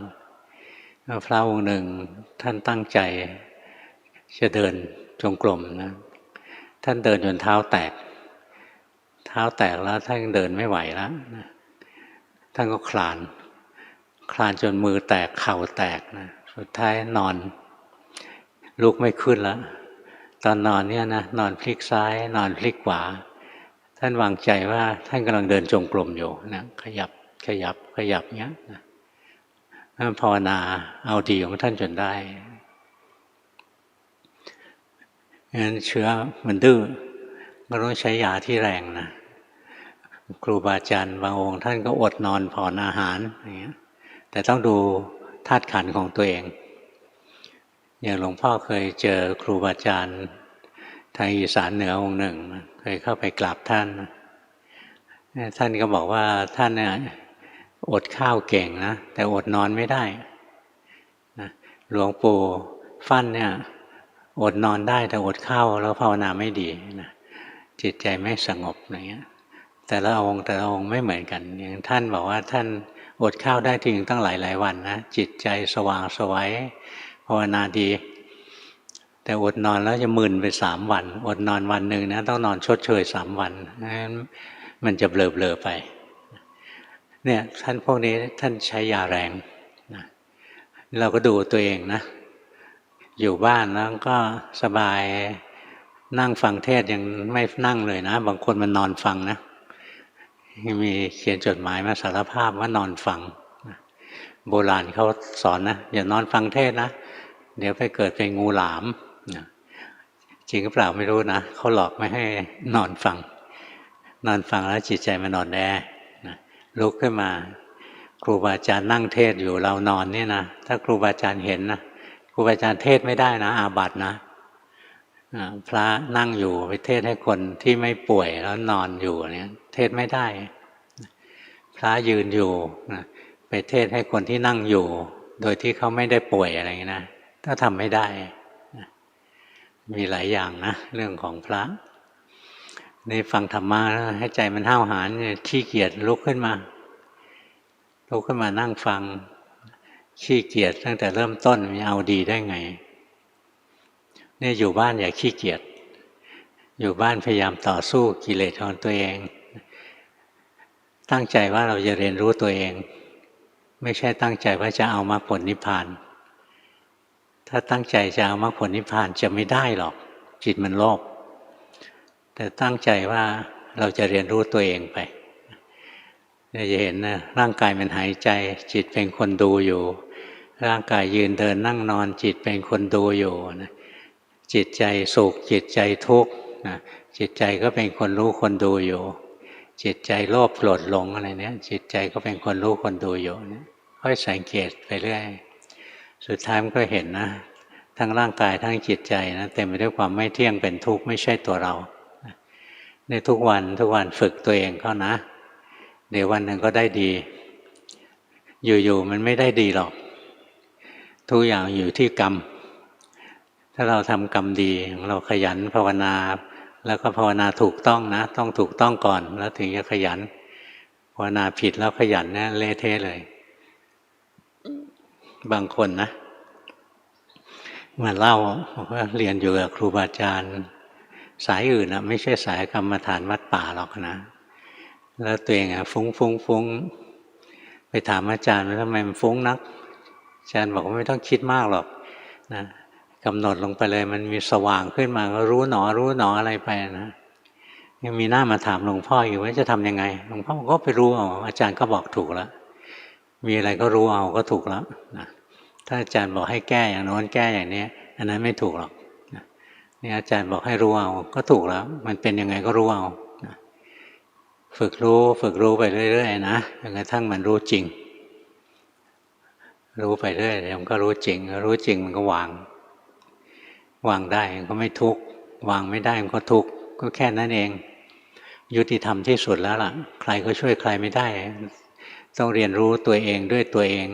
พระองค์หนึ่งท่านตั้งใจจะเดินจงกรมนะท่านเดินจนเท้าแตกแล้วท่านเดินไม่ไหวแล้วนะท่านก็คลานจนมือแตกเข่าแตกนะสุดท้ายนอนลุกไม่ขึ้นแล้วตอนนอนเนี่ยนะนอนพลิกซ้ายนอนพลิกขวาท่านวางใจว่าท่านกำลังเดินจงกรมอยู่นะขยับเงี้ยนะภาวนาเอาดีของท่านจนได้งั้นเชื้อมันดื้อก็ต้องใช้ยาที่แรงนะครูบาอาจารย์บางองค์ท่านก็อดนอนผ่อนอาหารอย่างเงี้ยแต่ต้องดูธาตุขันธ์ของตัวเองอย่างหลวงพ่อเคยเจอครูบาอาจารย์ทางอีสานเหนือองค์หนึ่งเคยเข้าไปกราบท่านท่านก็บอกว่าท่านเนี่ยอดข้าวเก่งนะแต่อดนอนไม่ได้นะหลวงปู่ฟั่นเนี่ยอดนอนได้แต่อดข้าวแล้วภาวนาไม่ดีนะจิตใจไม่สงบอย่างเงี้ยแต่ละองค์ไม่เหมือนกันอย่างท่านบอกว่าท่านอดข้าวได้ถึงตั้งหลายวันนะจิตใจสว่างไสวภาวนาดีแต่อดนอนแล้วจะมึนไป3 วันอดนอนวันหนึ่งนะต้องนอนชดเชย3 วันนั้นมันจะเบลอๆไปเนี่ยท่านพวกนี้ท่านใช้ยาแรงนะเราก็ดูตัวเองนะอยู่บ้านแล้วก็สบายนั่งฟังเทศยังไม่นั่งเลยนะบางคนมันนอนฟังนะมีเขียนจดหมายมาสารภาพว่านอนฟังโบราณเขาสอนนะอย่านอนฟังเทศนะเดี๋ยวไปเกิดเป็นงูหลามจริงหรือเปล่าไม่รู้นะเขาหลอกไม่ให้นอนฟังแล้วจิตใจมันนอนแน่ลุกขึ้นมาครูบาอาจารย์นั่งเทศอยู่เรานอนเนี่ยนะถ้าครูบาอาจารย์เห็นนะครูบาอาจารย์เทศไม่ได้นะอาบัตินะพระนั่งอยู่ไปเทศให้คนที่ไม่ป่วยแล้วนอนอยู่เนี่ยเทศไม่ได้พระยืนอยู่ไปเทศให้คนที่นั่งอยู่โดยที่เขาไม่ได้ป่วยอะไรอย่างนี้นะถ้าทำไม่ได้มีหลายอย่างนะเรื่องของพระนี่ฟังธรรมะให้ใจมันห้าวหาญขี้เกียจลุกขึ้นมานั่งฟังขี้เกียจตั้งแต่เริ่มต้นมันเอาดีได้ไงเนี่ยอยู่บ้านอย่าขี้เกียจอยู่บ้านพยายามต่อสู้กิเลสของตัวเองตั้งใจว่าเราจะเรียนรู้ตัวเองไม่ใช่ตั้งใจว่าจะเอามรรคผลนิพพานถ้าตั้งใจจะเอามรรคผลนิพพานจะไม่ได้หรอกจิตมันโลภแต่ตั้งใจว่าเราจะเรียนรู้ตัวเองไปเราจะเห็นนะร่างกายมันหายใจจิตเป็นคนดูอยู่ร่างกายยืนเดินนั่งนอนจิตเป็นคนดูอยู่นะจิตใจสุขจิตใจทุกข์นะจิตใจก็เป็นคนรู้คนดูอยู่จิตใจโลภโกรธหลงอะไรเนี้ยจิตใจก็เป็นคนรู้คนดูอยู่นะค่อยสังเกตไปเรื่อยสุดท้ายมันก็เห็นนะทั้งร่างกายทั้งจิตใจนะเต็มไปด้วยความไม่เที่ยงเป็นทุกข์ไม่ใช่ตัวเราในทุกวันฝึกตัวเองเข้านะเดี๋ยววันหนึ่งก็ได้ดีอยู่ๆมันไม่ได้ดีหรอกทุกอย่างอยู่ที่กรรมถ้าเราทำกรรมดีเราขยันภาวนาแล้วก็ภาวนาถูกต้องนะต้องถูกต้องก่อนแล้วถึงจะขยันภาวนาผิดแล้วขยันนะเละเทะเลยบางคนนะ มาเล่าบอกว่าเรียนอยู่กับครูบาอาจารย์สายอื่นนะไม่ใช่สายกรรมฐานวัดป่าหรอกนะแล้วตัวเองฟุ้งไปถามอาจารย์ว่าทำไมมันฟุ้งนักอาจารย์บอกว่าไม่ต้องคิดมากหรอกนะกำหนดลงไปเลยมันมีสว่างขึ้นมาก็รู้หนออะไรไปนะยังมีหน้ามาถามหลวงพ่ออยู่ว่าจะทำยังไงหลวงพ่อก็ไปรู้เอาอาจารย์ก็บอกถูกแล้วมีอะไรก็รู้เอาก็ถูกแล้วนะถ้าอาจารย์บอกให้แก้อย่างโน้นแก้อย่างนี้อันนั้นไม่ถูกหรอกนะนี่อาจารย์บอกให้รู้เอาก็ถูกแล้วมันเป็นยังไงก็รู้เอานะฝึกรู้ไปเรื่อยๆนะจนกระทั่งมันรู้จริงรู้ไปเรื่อยเดี๋ยวมันก็รู้จริงมันก็วางได้มันก็ไม่ทุกข์วางไม่ได้มันก็ทุกข์ก็แค่นั้นเองยุติธรรมที่สุดแล้วล่ะใครก็ช่วยใครไม่ได้ต้องเรียนรู้ตัวเองด้วยตัวเอง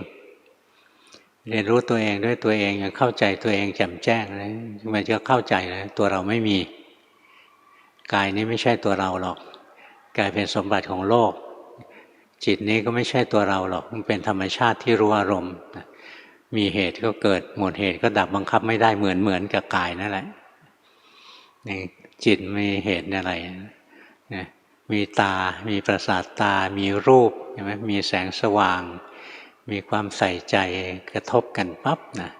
เรียนรู้ตัวเองด้วยตัวเองอย่างเข้าใจตัวเองแจ่มแจ้งเลยมันจะเข้าใจเลยตัวเราไม่มีกายนี้ไม่ใช่ตัวเราหรอกกายเป็นสมบัติของโลกจิตนี้ก็ไม่ใช่ตัวเราหรอกมันเป็นธรรมชาติที่รู้อารมณ์มีเหตุก็เกิดหมดเหตุก็ดับบังคับไม่ได้เหมือนกับกายนั่นแหละจิตมีเหตุอะไรมีตามีประสาทตามีรูปใช่ไหมมีแสงสว่างมีความใส่ใจกระทบกันปั๊บนะ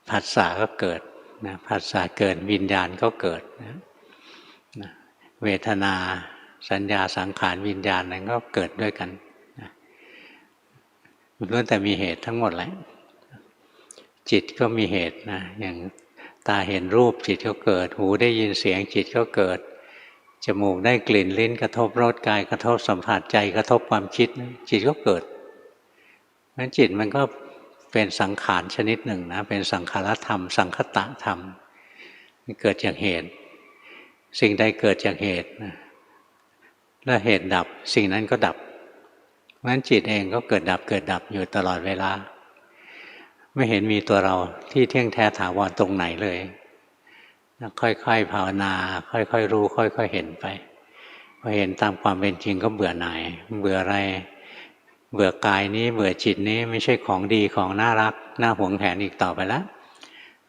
ผัสสะก็เกิดนะผัสสะเกิดวิญญาณก็เกิดนะเวทนาสัญญาสังขารวิญญาณนั้นก็เกิดด้วยกันนะล้วนแต่มีเหตุทั้งหมดแหละจิตก็มีเหตุนะอย่างตาเห็นรูปจิตก็เกิดหูได้ยินเสียงจิตก็เกิดจมูกได้กลิ่นลิ้นกระทบรสกายกระทบสัมผัสใจกระทบความคิดจิตก็เกิดเพราะฉะนั้นจิตมันก็เป็นสังขารชนิดหนึ่งนะเป็นสังขารธรรมสังคตธรรมมันเกิดจากเหตุสิ่งใดเกิดจากเหตุแล้วเหตุดับสิ่งนั้นก็ดับเพราะฉะนั้นจิตเองก็เกิดดับอยู่ตลอดเวลาไม่เห็นมีตัวเราที่เที่ยงแท้ถาวรตรงไหนเลยค่อยๆภาวนาค่อยๆรู้ค่อยๆเห็นไปพอเห็นตามความเป็นจริงก็เบื่อหน่ายเบื่ออะไรเบื่อกายนี้เบื่อจิตนี้ไม่ใช่ของดีของน่ารักน่าหวงแหนอีกต่อไปแล้ว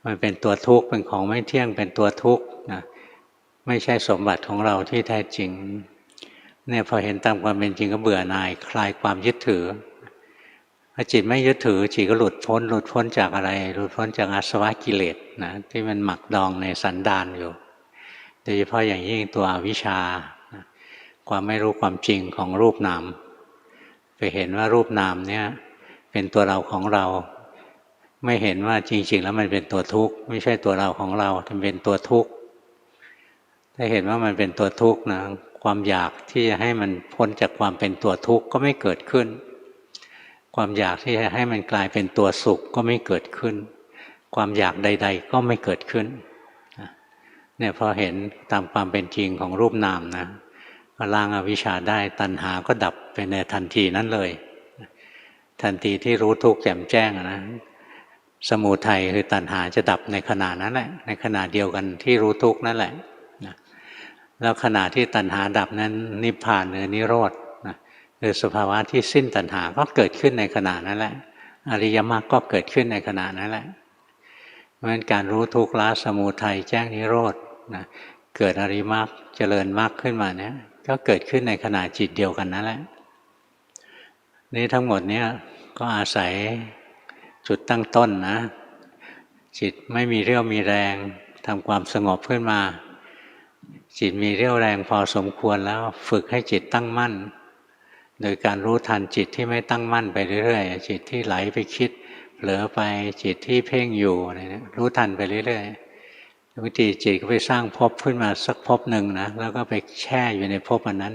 มันเป็นตัวทุกข์เป็นของไม่เที่ยงเป็นตัวทุกข์นะไม่ใช่สมบัติของเราที่แท้จริงเนี่ยพอเห็นตามความเป็นจริงก็เบื่อหน่ายคลายความยึดถือพอจิตไม่ยึดถือจิตก็หลุดพ้นจากอะไรหลุดพ้นจากอาสวะกิเลสนะที่มันหมักดองในสันดานอยู่โดยเฉพาะอย่างยิ่งตัวอวิชชาความไม่รู้ความจริงของรูปนามไปเห็นว่ารูปนามเนี่ยเป็นตัวเราของเราไม่เห็นว่าจริงๆแล้วมันเป็นตัวทุกข์ไม่ใช่ตัวเราของเรามันเป็นตัวทุกข์ถ้าเห็นว่ามันเป็นตัวทุกข์นะความอยากที่จะให้มันพ้นจากความเป็นตัวทุกข์ก็ไม่เกิดขึ้นความอยากที่จะให้มันกลายเป็นตัวสุขก็ไม่เกิดขึ้นความอยากใดๆก็ไม่เกิดขึ้นเนี่ยพอเห็นตามความเป็นจริงของรูปนามนะก็ล้างอวิชชาได้ตัณหาก็ดับไปในทันทีนั้นเลยทันทีที่รู้ทุกข์แจ่มแจ้งนะสมุทัยคือตัณหาจะดับในขณะนั้นแหละในขณะเดียวกันที่รู้ทุกข์นั่นแหละแล้วขณะที่ตัณหาดับนั้นนิพพานหรือนิโรธคือสภาวะที่สิ้นตัณหาก็เกิดขึ้นในขณะนั้นแหละอริยมรรคก็เกิดขึ้นในขณะนั้นแหละเพราะฉะนั้นการรู้ทุกข์ละสมุทัยแจ้งนิโรธนะเกิดอริยมรรคเจริญมรรคขึ้นมาเนี่ยก็เกิดขึ้นในขณะจิตเดียวกันนั่นแหละนี่ทั้งหมดเนี่ยก็อาศัยจุดตั้งต้นนะจิตไม่มีเรี่ยวมีแรงทำความสงบขึ้นมาจิตมีเรี่ยวแรงพอสมควรแล้วฝึกให้จิตตั้งมั่นโดยการรู้ทันจิตที่ไม่ตั้งมั่นไปเรื่อยๆจิตที่ไหลไปคิดเผลอไปจิตที่เพ่งอยู่อะไรเนี่ยรู้ทันไปเรื่อยๆบางทีจิตก็ไปสร้างภพขึ้นมาสักภพหนึ่งนะแล้วก็ไปแช่อยู่ในภพอันนั้น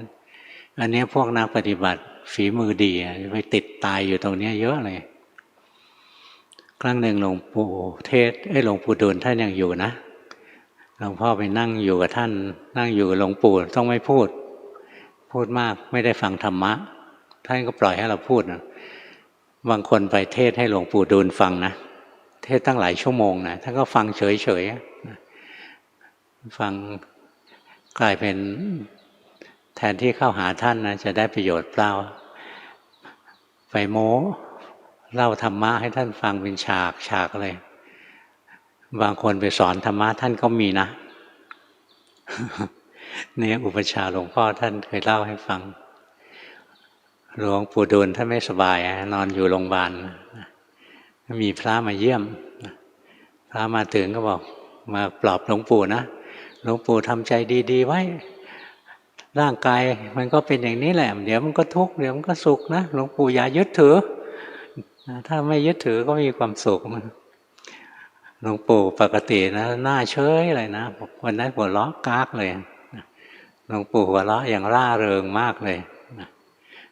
อันนี้พวกนักปฏิบัติฝีมือดีไปติดตายอยู่ตรงนี้เยอะเลยครั้งหนึ่งหลวงปู่เทศหลวงปู่ดูลท่านยังอยู่นะหลวงพ่อไปนั่งอยู่กับท่านนั่งอยู่กับหลวงปู่ต้องไม่พูดมากไม่ได้ฟังธรรมะท่านก็ปล่อยให้เราพูดนะบางคนไปเทศให้หลวงปู่ดูลฟังนะเทศตั้งหลายชั่วโมงนะท่านก็ฟังเฉยๆฟังกลายเป็นแทนที่เข้าหาท่านนะจะได้ประโยชน์เปล่าไปโม้เล่าธรรมะให้ท่านฟังเป็นฉากเลย บางคนไปสอนธรรมะท่านก็มีนะเนี่ยอุปชฌาย์หลวงพ่อท่านเคยเล่าให้ฟังหลวงปู่ดูลท่านไม่สบายนอนอยู่โรงพยาบาลมีพระมาเยี่ยมพระมาถึงก็บอกมาปลอบหลวงปู่นะหลวงปู่ทำใจดีๆไว้ร่างกายมันก็เป็นอย่างนี้แหละเดี๋ยวมันก็ทุกข์เดี๋ยวมันก็สุขนะหลวงปู่อย่ายึดถือถ้าไม่ยึดถือก็มีความสุขหลวงปู่ปกตินะหน้าเฉยเลยนะวันนั้นหัวเราะกากเลยหลวงปู่หัวเราะอย่างร่าเริงมากเลย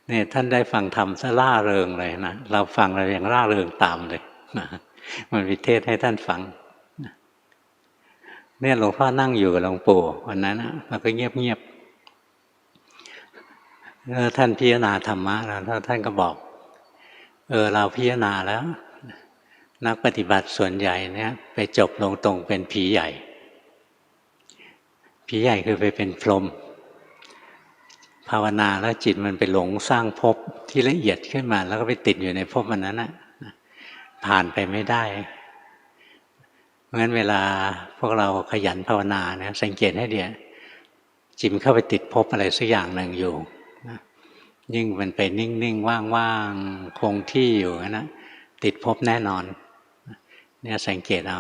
เนี่ยท่านได้ฟังธรรมซะร่าเริงเลยนะเราฟังเราอย่างร่าเริงตามเลยมันวิเทศให้ท่านฟังเนี่ยหลวงพ่อนั่งอยู่กับหลวงปู่วันนั้นเราก็เงียบๆท่านพิจารณาธรรมะแล้วท่านก็บอกเราพิจารณาแล้วนักปฏิบัติส่วนใหญ่เนี่ยไปจบลงตรงเป็นผีใหญ่ผีใหญ่คือไปเป็นพรหมภาวนาแล้วจิตมันไปหลงสร้างภพที่ละเอียดขึ้นมาแล้วก็ไปติดอยู่ในภพนั้นนะผ่านไปไม่ได้เพราะงั้นเวลาพวกเราขยันภาวนาเนี่ยสังเกตให้ดีจิตเข้าไปติดภพอะไรสักอย่างหนึ่งอยู่ยิ่งมันไปนิ่งๆว่างๆคงที่อยู่นะติดภพแน่นอนเนี่ยสังเกตเอา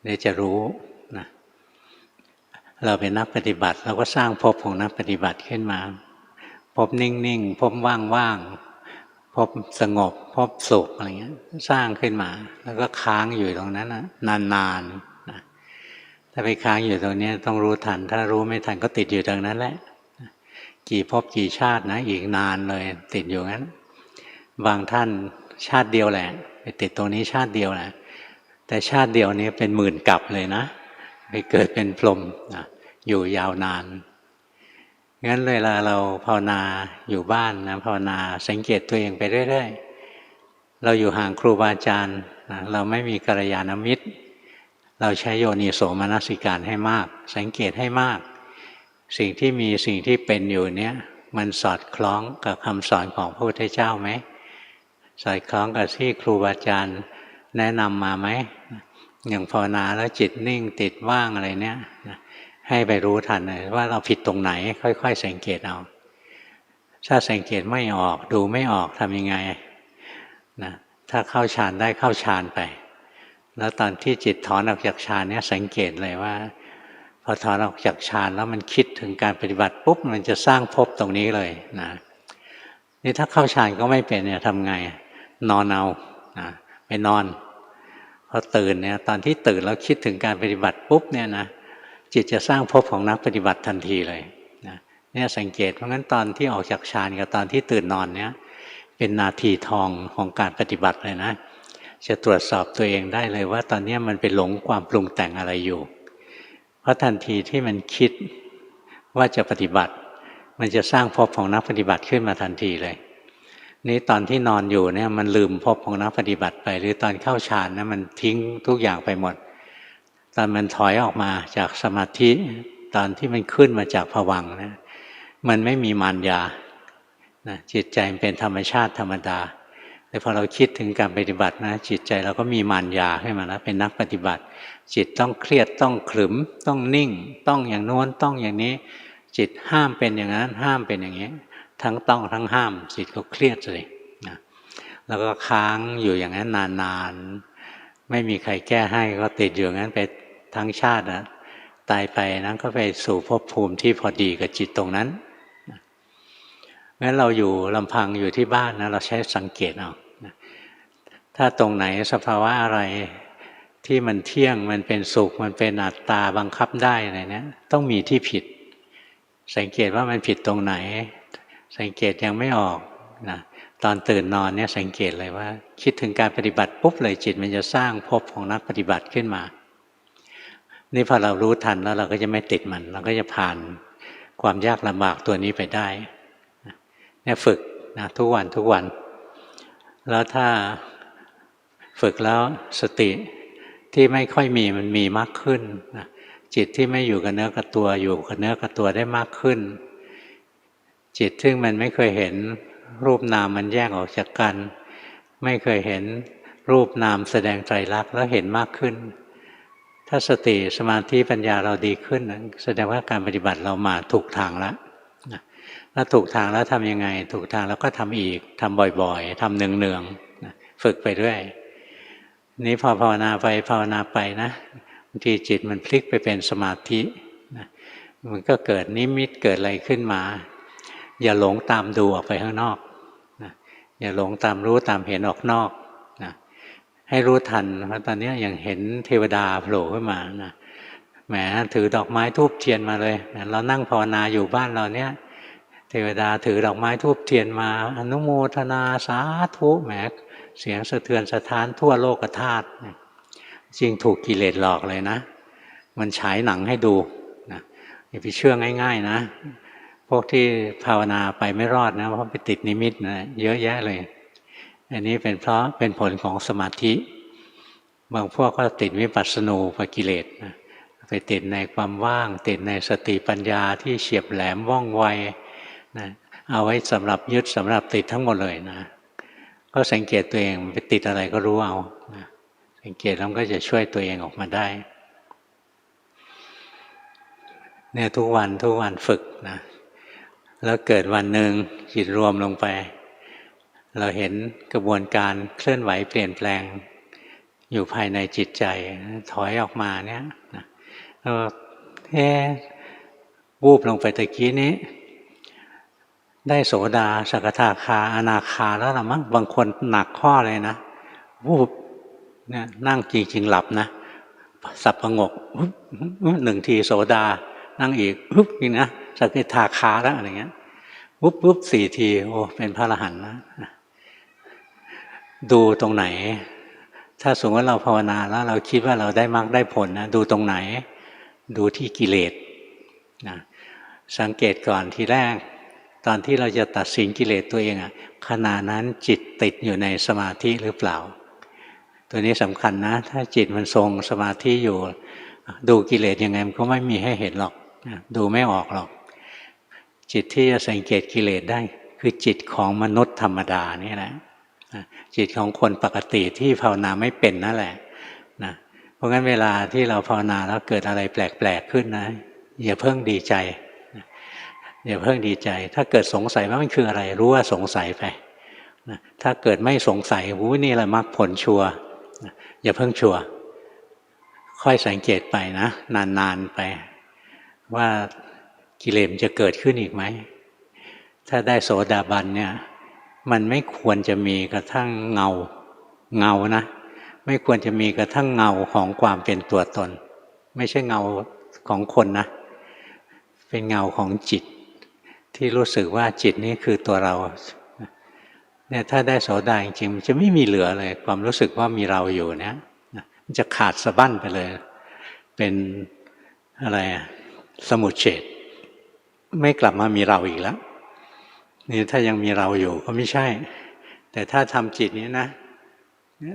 เดี๋ยวจะรู้นะเราเป็นนักปฏิบัติเราก็สร้างภพของนักปฏิบัติขึ้นมาภพนิ่งๆภพว่างๆภพสงบภพสุขอะไรเงี้ยสร้างขึ้นมาแล้วก็ค้างอยู่ตรงนั้นนะนานๆนะถ้าไปค้างอยู่ตรงนี้ต้องรู้ทันถ้ารู้ไม่ทันก็ติดอยู่ตรงนั้นแหละกี่ภพกี่ชาตินะอีกนานเลยติดอยู่งั้นบางท่านชาติเดียวแหละไปติดตรงนี้ชาติเดียวแหละแต่ชาติเดียวนี้เป็นหมื่นกลับเลยนะไปเกิดเป็นพรหมนะอยู่ยาวนานงั้นเวลาเราภาวนาอยู่บ้านนะภาวนาสังเกตตัวเองไปเรื่อยๆเราอยู่ห่างครูบาอาจารย์นะเราไม่มีกัลยาณมิตรเราใช้โยนิโสมนสิการให้มากสังเกตให้มากสิ่งที่มีสิ่งที่เป็นอยู่เนี้ยมันสอดคล้องกับคำสอนของพระพุทธเจ้าไหมสอดคล้องกับที่ครูบาอาจารย์แนะนำมาไหมอย่างภาวนาแล้วจิตนิ่งติดว่างอะไรเนี้ยให้ไปรู้ทันเลยว่าเราผิดตรงไหนค่อยๆสังเกตเอาถ้าสังเกตไม่ออกดูไม่ออกทำยังไงนะถ้าเข้าฌานได้เข้าฌานไปแล้วตอนที่จิตถอนออกจากฌานเนี้ยสังเกตเลยว่าพอถอนออกจากฌานแล้วมันคิดถึงการปฏิบัติปุ๊บมันจะสร้างภพตรงนี้เลยนะนี่ถ้าเข้าฌานก็ไม่เป็นเนี่ยทำไงนอนเอานะไปนอนพอตื่นเนี่ยตอนที่ตื่นแล้วคิดถึงการปฏิบัติปุ๊บเนี่ยนะจิตจะสร้างภพของนักปฏิบัติทันทีเลยนะเนี่ยสังเกตเพราะงั้นตอนที่ออกจากฌานกับตอนที่ตื่นนอนเนี่ยเป็นนาทีทองของการปฏิบัติเลยนะจะตรวจสอบตัวเองได้เลยว่าตอนนี้มันไปหลงความปรุงแต่งอะไรอยู่เพราะทันทีที่มันคิดว่าจะปฏิบัติมันจะสร้างภพของนักปฏิบัติขึ้นมาทันทีเลยนี่ตอนที่นอนอยู่เนี่ยมันลืมภพของนักปฏิบัติไปหรือตอนเข้าฌานนะมันทิ้งทุกอย่างไปหมดตอนมันถอยออกมาจากสมาธิตอนที่มันขึ้นมาจากภวังค์นะมันไม่มีมารยานะจิตใจมันเป็นธรรมชาติธรรมดาแต่พอเราคิดถึงการปฏิบัตินะจิตใจเราก็มีมารยาขึ้นมาแล้วเป็นนักปฏิบัติจิตต้องเครียดต้องขรึมต้องนิ่งต้องอย่างโน้นต้องอย่างนี้จิตห้ามเป็นอย่างนั้นห้ามเป็นอย่างนี้ทั้งต้องทั้งห้ามจิตก็เครียดเลยนะแล้วก็ค้างอยู่อย่างนั้นนานๆไม่มีใครแก้ให้ก็ติดอยู่อย่างนั้นไปทั้งชาตินะตายไปนั้นก็ไปสู่ภพภูมิที่พอดีกับจิตตรงนั้นงั้นเราอยู่ลำพังอยู่ที่บ้านนะเราใช้สังเกตเอาถ้าตรงไหนสภาวะอะไรที่มันเที่ยงมันเป็นสุขมันเป็นอัตตาบังคับได้อะไรเนี่ยต้องมีที่ผิดสังเกตว่ามันผิดตรงไหนสังเกตยังไม่ออกนะตอนตื่นนอนเนี่ยสังเกตเลยว่าคิดถึงการปฏิบัติปุ๊บเลยจิตมันจะสร้างภพของนักปฏิบัติขึ้นมานี่พอเรารู้ทันแล้วเราก็จะไม่ติดมันเราก็จะผ่านความยากลำบากตัวนี้ไปได้เนี่ยฝึกนะทุกวันแล้วถ้าฝึกแล้วสติที่ไม่ค่อยมีมันมีมากขึ้นนะจิตที่ไม่อยู่กับเนื้อกับตัวอยู่กับเนื้อกับตัวได้มากขึ้นจิตซึ่งมันไม่เคยเห็นรูปนามมันแยกออกจากกันไม่เคยเห็นรูปนามแสดงไตรลักษณ์แล้วเห็นมากขึ้น ถ้าสติสมาธิปัญญาเราดีขึ้นแสดงว่าการปฏิบัติเรามาถูกทางแล้วถ้าถูกทางแล้วทำยังไงถูกทางแล้วก็ทำอีกทำบ่อยๆทำเนืองๆฝึกไปเรื่อยนี้พอภาวนาไปภาวนาไปนะบางทีจิตมันพลิกไปเป็นสมาธิมันก็เกิดนิมิตเกิดอะไรขึ้นมาอย่าหลงตามดูออกไปข้างนอกอย่าหลงตามรู้ตามเห็นออกนอกให้รู้ทันเพราะตอนนี้อย่างเห็นเทวดาโผล่ขึ้นมานะแหมถือดอกไม้ธูปเทียนมาเลยเรานั่งภาวนาอยู่บ้านเราเนี่ยเทวดาถือดอกไม้ธูปเทียนมาอนุโมทนาสาธุแหมเสียงสะเทือนสะท้านทั่วโลกธาตุจริงถูกกิเลสหลอกเลยนะมันฉายหนังให้ดูนะอย่าไปเชื่อง่ายๆนะพวกที่ภาวนาไปไม่รอดนะเพราะไปติดนิมิตนะเยอะแยะเลยอันนี้เป็นเพราะเป็นผลของสมาธิบางพวกก็ติดวิปัสสนูปกิเลสนะไปติดในความว่างติดในสติปัญญาที่เฉียบแหลมว่องไวนะเอาไว้สำหรับยึดสำหรับติดทั้งหมดเลยนะก็สังเกตตัวเองไปติดอะไรก็รู้เอานะสังเกตแล้วก็จะช่วยตัวเองออกมาได้เนี่ยทุกวันฝึกนะแล้วเกิดวันหนึ่งจิตรวมลงไปเราเห็นกระบวนการเคลื่อนไหวเปลี่ยนแปลงอยู่ภายในจิตใจถอยออกมาเนี่ยวูบลงไปตะกี้นี้ได้โสดาสกทาคาอนาคาแล้วล่ะมั้งบางคนหนักข้อเลยนะวูบเนี่ยนั่งจริงๆหลับนะสับประงกหนึ่งทีโสดานั่งอีกปุ๊บนี่นะสกทาคาแล้วอะไรเงี้ยปุ๊บสี่ทีโอ้เป็นพระอรหันต์นะดูตรงไหนถ้าสมมติว่าเราภาวนาแล้วเราคิดว่าเราได้มรรคได้ผลนะดูตรงไหนดูที่กิเลสนะสังเกตก่อนทีแรกตอนที่เราจะตัดสินกิเลสตัวเองอะขณะนั้นจิตติดอยู่ในสมาธิหรือเปล่าตัวนี้สำคัญนะถ้าจิตมันทรงสมาธิอยู่ดูกิเลสยังไงมันก็ไม่มีให้เห็นหรอกดูไม่ออกหรอกจิตที่จะสังเกตกิเลสได้คือจิตของมนุษย์ธรรมดานี่แหละจิตของคนปกติที่ภาวนาไม่เป็นนั่นแหละนะเพราะงั้นเวลาที่เราภาวนาแล้วเกิดอะไรแปลกๆขึ้นนะอย่าเพิ่งดีใจอย่าเพิ่งดีใจถ้าเกิดสงสัยว่ามันคืออะไรรู้ว่าสงสัยไปนะถ้าเกิดไม่สงสัยนี่แหละมรรคผลชัวร์อย่าเพิ่งชัวร์ค่อยสังเกตไปนะนานๆไปว่ากิเลสจะเกิดขึ้นอีกไหมถ้าได้โสดาบันเนี่ยมันไม่ควรจะมีกระทั่งเงานะไม่ควรจะมีกระทั่งเงาของความเป็นตัวตนไม่ใช่เงาของคนนะเป็นเงาของจิตที่รู้สึกว่าจิตนี้คือตัวเราเนี่ยถ้าได้โสดาจริงๆมันจะไม่มีเหลือเลยความรู้สึกว่ามีเราอยู่เนี่ยมันจะขาดสะบั้นไปเลยเป็นอะไรสมุจเฉทไม่กลับมามีเราอีกแล้วนี่ถ้ายังมีเราอยู่ก็ไม่ใช่แต่ถ้าทำจิตนี้นะ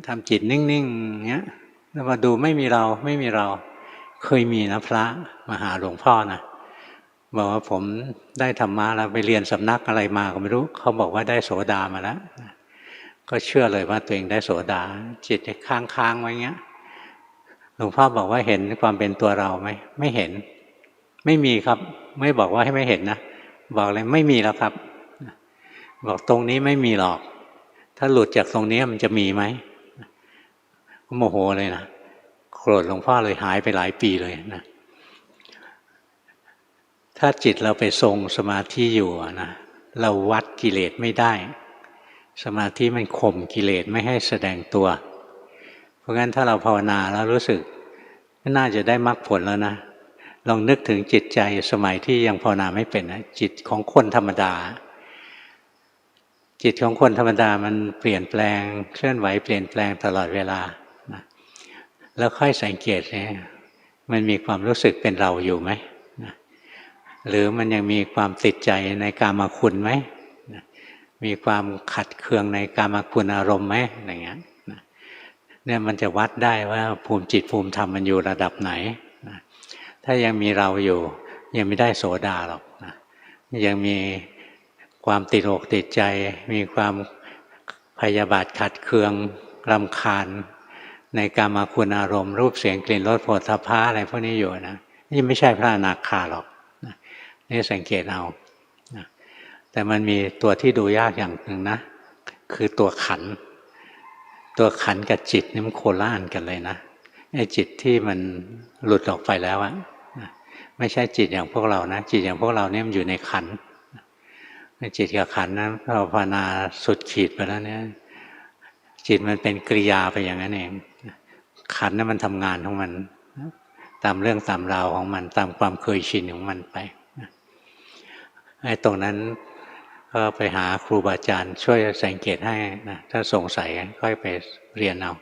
ทำจิตนิ่งๆเงี้ยแล้วมาดูไม่มีเราเคยมีนะพระมาหาหลวงพ่อนะบอกว่าผมได้ธรรมะแล้วไปเรียนสำนักอะไรมาก็ไม่รู้เขาบอกว่าได้โสดามาแล้วก็เชื่อเลยว่าตัวเองได้โสดาจิตค้างไว้เงี้ยหลวงพ่อบอกว่าเห็นความเป็นตัวเราไหมไม่เห็นไม่มีครับไม่บอกว่าให้ไม่เห็นนะบอกเลยไม่มีแล้วครับบอกตรงนี้ไม่มีหรอกถ้าหลุดจากตรงนี้มันจะมีไหมก็โมโหเลยนะโกรธหลวงพ่อเลยหายไปหลายปีเลยนะถ้าจิตเราไปทรงสมาธิอยู่นะเราวัดกิเลสไม่ได้สมาธิมันข่มกิเลสไม่ให้แสดงตัวเพราะงั้นถ้าเราภาวนาแล้วรู้สึกน่าจะได้มรรคผลแล้วนะลองนึกถึงจิตใจสมัยที่ยังภาวนาไม่เป็นนะจิตของคนธรรมดาจิตของคนธรรมดามันเปลี่ยนแปลงเคลื่อนไหวเปลี่ยนแปลงตลอดเวลานะแล้วค่อยสังเกตเนี่ยมันมีความรู้สึกเป็นเราอยู่ไหมนะหรือมันยังมีความติดใจในกามคุณไหมนะมีความขัดเคืองในกามคุณอารมณ์ไหมอะไรเงี้ยนะเนี่ยมันจะวัดได้ว่าภูมิจิตภูมิธรรมมันอยู่ระดับไหนนะถ้ายังมีเราอยู่ยังไม่ได้โสดาหรอกนะยังมีความติดอกติดใจมีความพยาบาทขัดเคืองรำคาญ ในกามคุณอารมณ์รูปเสียงกลิ่นรสโผฏฐัพพะอะไรพวกนี้อยู่นะนี่ไม่ใช่พระอนาคาหรอกนี่สังเกตเอาแต่มันมีตัวที่ดูยากอย่างหนึ่งนะคือตัวขันกับจิตนี่มันโคละอันกันเลยนะไอ้จิตที่มันหลุดออกไปแล้วอะไม่ใช่จิตอย่างพวกเรานะจิตอย่างพวกเราเนี่ยมันอยู่ในขันจิตกับขันนั้นเราภาวนาสุดขีดไปแล้วเนี่ยจิตมันเป็นกริยาไปอย่างนั้นเองขันนั้นมันทำงานของมันตามเรื่องตามราวของมันตามความเคยชินของมันไปไอ้ตรงนั้นก็ไปหาครูบาอาจารย์ช่วยสังเกตให้นะถ้าสงสัยค่อยไปเรียนเอา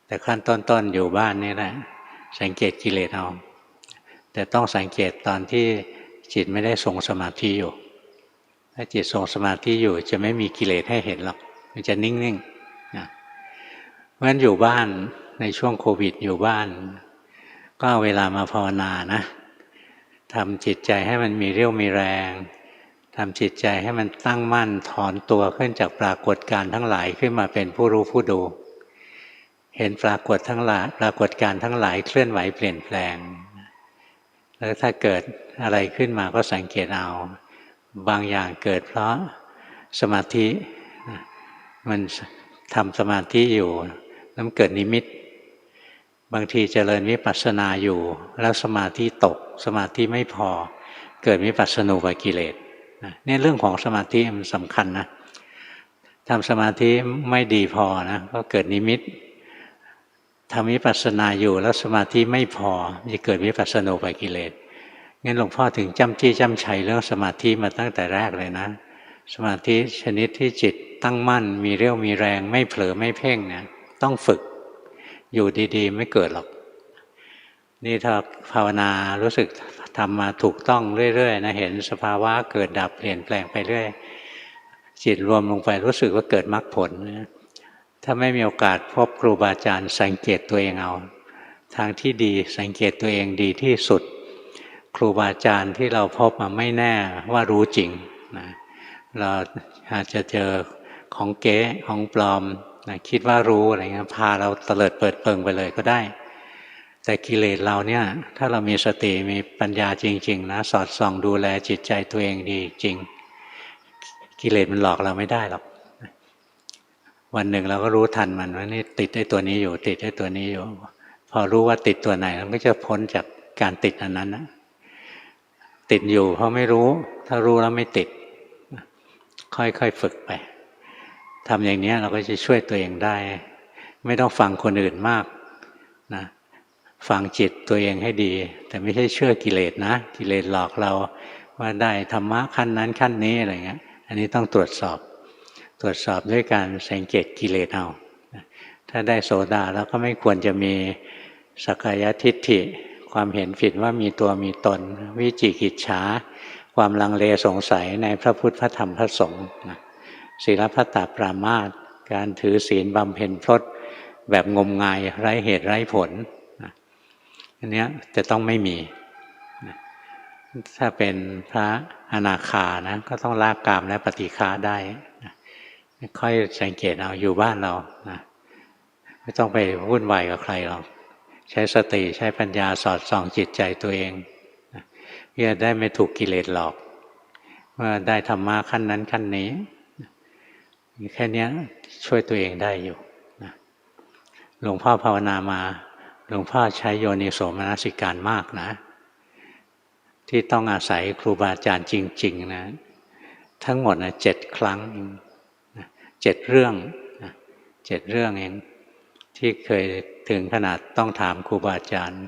แต่ขั้นต้นๆอยู่บ้านนี่แหละสังเกตกิเลสเอาแต่ต้องสังเกตตอนที่จิตไม่ได้ทรงสมาธิอยู่ถ้าจิตทรงสมาธิอยู่จะไม่มีกิเลสให้เห็นหรอกมันจะนิ่งๆนะเพราะฉะนั้นอยู่บ้านในช่วงโควิดอยู่บ้านก็เอาเวลามาภาวนานะทำจิตใจให้มันมีเรี่ยวมีแรงทำจิตใจให้มันตั้งมั่นถอนตัวขึ้นจากปรากฏการณ์ทั้งหลายขึ้นมาเป็นผู้รู้ผู้ดูเห็นปรากฏการณ์ทั้งหลายเคลื่อนไหวเปลี่ยนแปลงแล้วถ้าเกิดอะไรขึ้นมาก็สังเกตเอาบางอย่างเกิดเพราะสมาธิมันทำสมาธิอยู่แล้วเกิดนิมิตบางทีเจริญวิปัสสนาอยู่แล้วสมาธิตกสมาธิไม่พอเกิดวิปัสสนูปกิเลสนี่เรื่องของสมาธิมันสำคัญนะทำสมาธิไม่ดีพอนะก็เกิดนิมิตทำวิปัสสนาอยู่แล้วสมาธิไม่พอจะเกิดวิปัสสนูปกิเลสงั้นหลวงพ่อถึงจ้ำจี้จ้ำชัยเรื่องสมาธิมาตั้งแต่แรกเลยนะสมาธิชนิดที่จิตตั้งมั่นมีเรี่ยวมีแรงไม่เผลอไม่เพ่งเนี่ยต้องฝึกอยู่ดีๆไม่เกิดหรอกนี่ถ้าภาวนารู้สึกทำมาถูกต้องเรื่อยๆนะเห็นสภาวะเกิดดับเปลี่ยนแปลงไปเรื่อยจิตรวมลงไปรู้สึกว่าเกิดมรรคผลถ้าไม่มีโอกาสพบครูบาอาจารย์สังเกตตัวเองเอาทางที่ดีสังเกตตัวเองดีที่สุดครูบาอาจารย์ที่เราพบมาไม่แน่ว่ารู้จริงนะเราอาจจะเจอของเก๊ของปลอมนะคิดว่ารู้อะไรเงี้ยพาเราเตลิดเปิดเปิงไปเลยก็ได้แต่กิเลสเราเนี่ยถ้าเรามีสติมีปัญญาจริงๆนะสอดส่องดูแลจิตใจตัวเองดีจริงกิเลสมันหลอกเราไม่ได้หรอกวันหนึ่งเราก็รู้ทันมันว่านี่ติดไอ้ตัวนี้อยู่ติดไอ้ตัวนี้อยู่พอรู้ว่าติดตัวไหนเราก็จะพ้นจากการติดอันนั้นนะติดอยู่เพราะไม่รู้ถ้ารู้แล้วไม่ติดค่อยๆฝึกไปทำอย่างนี้เราก็จะช่วยตัวเองได้ไม่ต้องฟังคนอื่นมากนะฟังจิตตัวเองให้ดีแต่ไม่ใช่เชื่อกิเลสนะกิเลสหลอกเราว่าได้ธรรมะขั้นนั้นขั้นนี้อะไรเงี้ยอันนี้ต้องตรวจสอบด้วยการสังเกตกิเลสเอาถ้าได้โสดาแล้วก็ไม่ควรจะมีสักกายทิฏฐิความเห็นผิดว่ามีตัวมีตนวิจิกิจฉาความลังเลสงสัยในพระพุทธพระธรรมพระสงฆ์ศีลพัตตปรามาสการถือศีลบำเพ็ญพรตแบบงมงายไร้เหตุไร้ผลอันนี้จะต้องไม่มีถ้าเป็นพระอนาคานะก็ต้องละกามและปฏิฆาได้ค่อยสังเกตเอาอยู่บ้านเรานะไม่ต้องไปวุ่นวายกับใครหรอกใช้สติใช้ปัญญาสอดส่องจิตใจตัวเองเพื่อได้ไม่ถูกกิเลสหลอกว่าได้ธรรมะขั้นนั้นขั้นนี้แค่นี้ช่วยตัวเองได้อยู่นะหลวงพ่อภาวนามาหลวงพ่อใช้โยนิโสมนสิการมากนะที่ต้องอาศัยครูบาอาจารย์จริงๆนะทั้งหมดนะ7 ครั้ง7 เรื่อง7 เรื่องเองที่เคยถึงขนาดต้องถามครูบาอาจารย์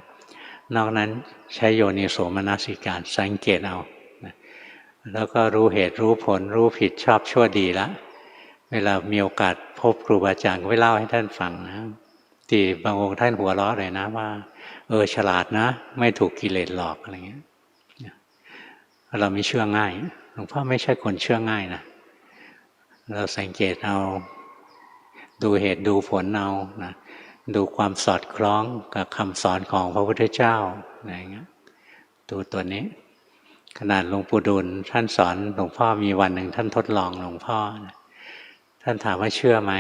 นอกนั้นใช้โยนิโสมนสิการสังเกตเอาแล้วก็รู้เหตุรู้ผลรู้ผิดชอบชั่วดีแล้วเวลามีโอกาสพบครูบาอาจารย์ก็ไปเล่าให้ท่านฟังนะที่บางองค์ท่านหัวเราะเลยนะว่าฉลาดนะไม่ถูกกิเลสหลอกอะไรเงี้ยเราไม่เชื่อง่ายหลวงพ่อไม่ใช่คนเชื่อง่ายนะเราสังเกตเอาดูเหตุดูผลเอานะดูความสอดคล้องกับคำสอนของพระพุทธเจ้าอะไรเงี้ยดูตัวนี้ขนาดหลวงปู่ดูลท่านสอนหลวงพ่อมีวันหนึ่งท่านทดลองหลวงพ่อท่านถามว่าเชื่อไหม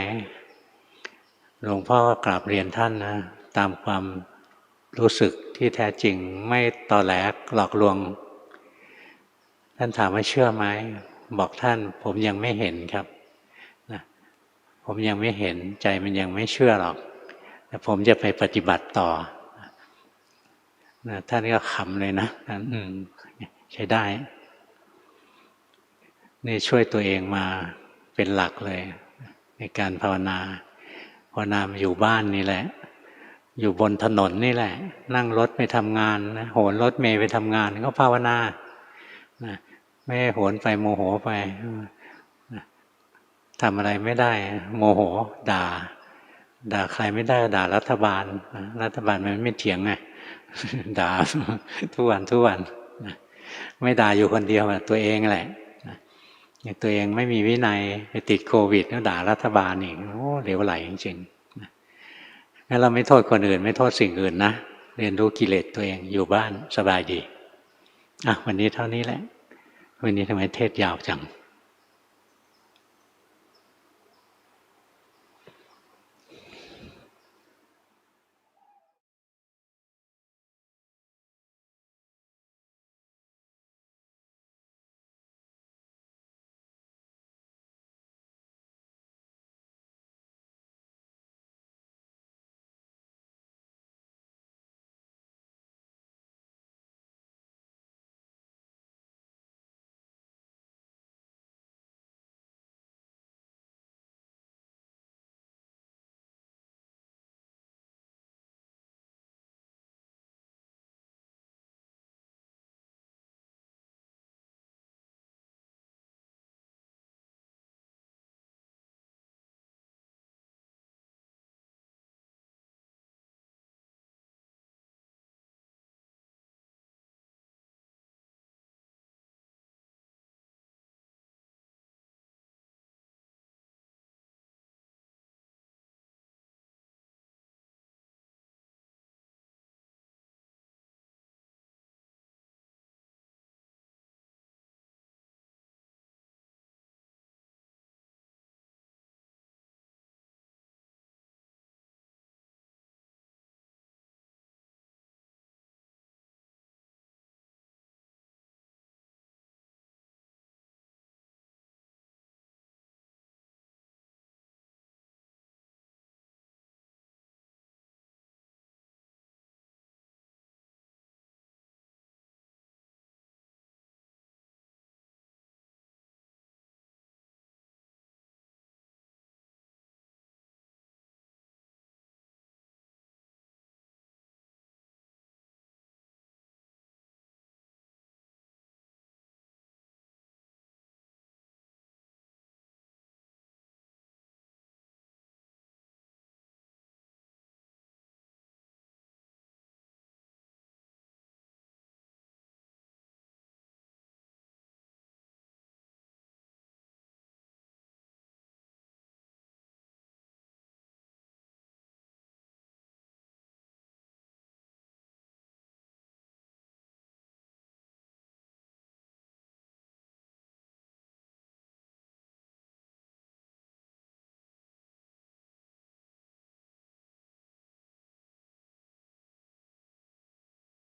หลวงพ่อก็กราบเรียนท่านนะตามความรู้สึกที่แท้จริงไม่ตอแหลหลอกลวงท่านถามว่าเชื่อไหมบอกท่านผมยังไม่เห็นครับนะผมยังไม่เห็นใจมันยังไม่เชื่อหรอกแต่ผมจะไปปฏิบัติต่อนะท่านก็ขำเลยนะท่านใช้ได้นี่ช่วยตัวเองมาเป็นหลักเลยในการภาวนาอยู่บ้านนี่แหละอยู่บนถนนนี่แหละนั่งรถไปทำงานนะโหนรถเมล์ไปทำงานก็ภาวนานะไม่โหนไปโมโหไปทำอะไรไม่ได้โมโหด่าใครไม่ได้ด่ารัฐบาลมันไม่เถียงไง ด่าทุกวันไม่ด่าอยู่คนเดียวตัวเองแหละอย่างตัวเองไม่มีวินัยไปติดโควิดก็ด่ารัฐบาลอีกโอ้เหลวไหลจริงๆงั้นเราไม่โทษคนอื่นไม่โทษสิ่งอื่นนะเรียนรู้กิเลสตัวเองอยู่บ้านสบายดีวันนี้เท่านี้แหละวันนี้ทำไมเทศยาวจัง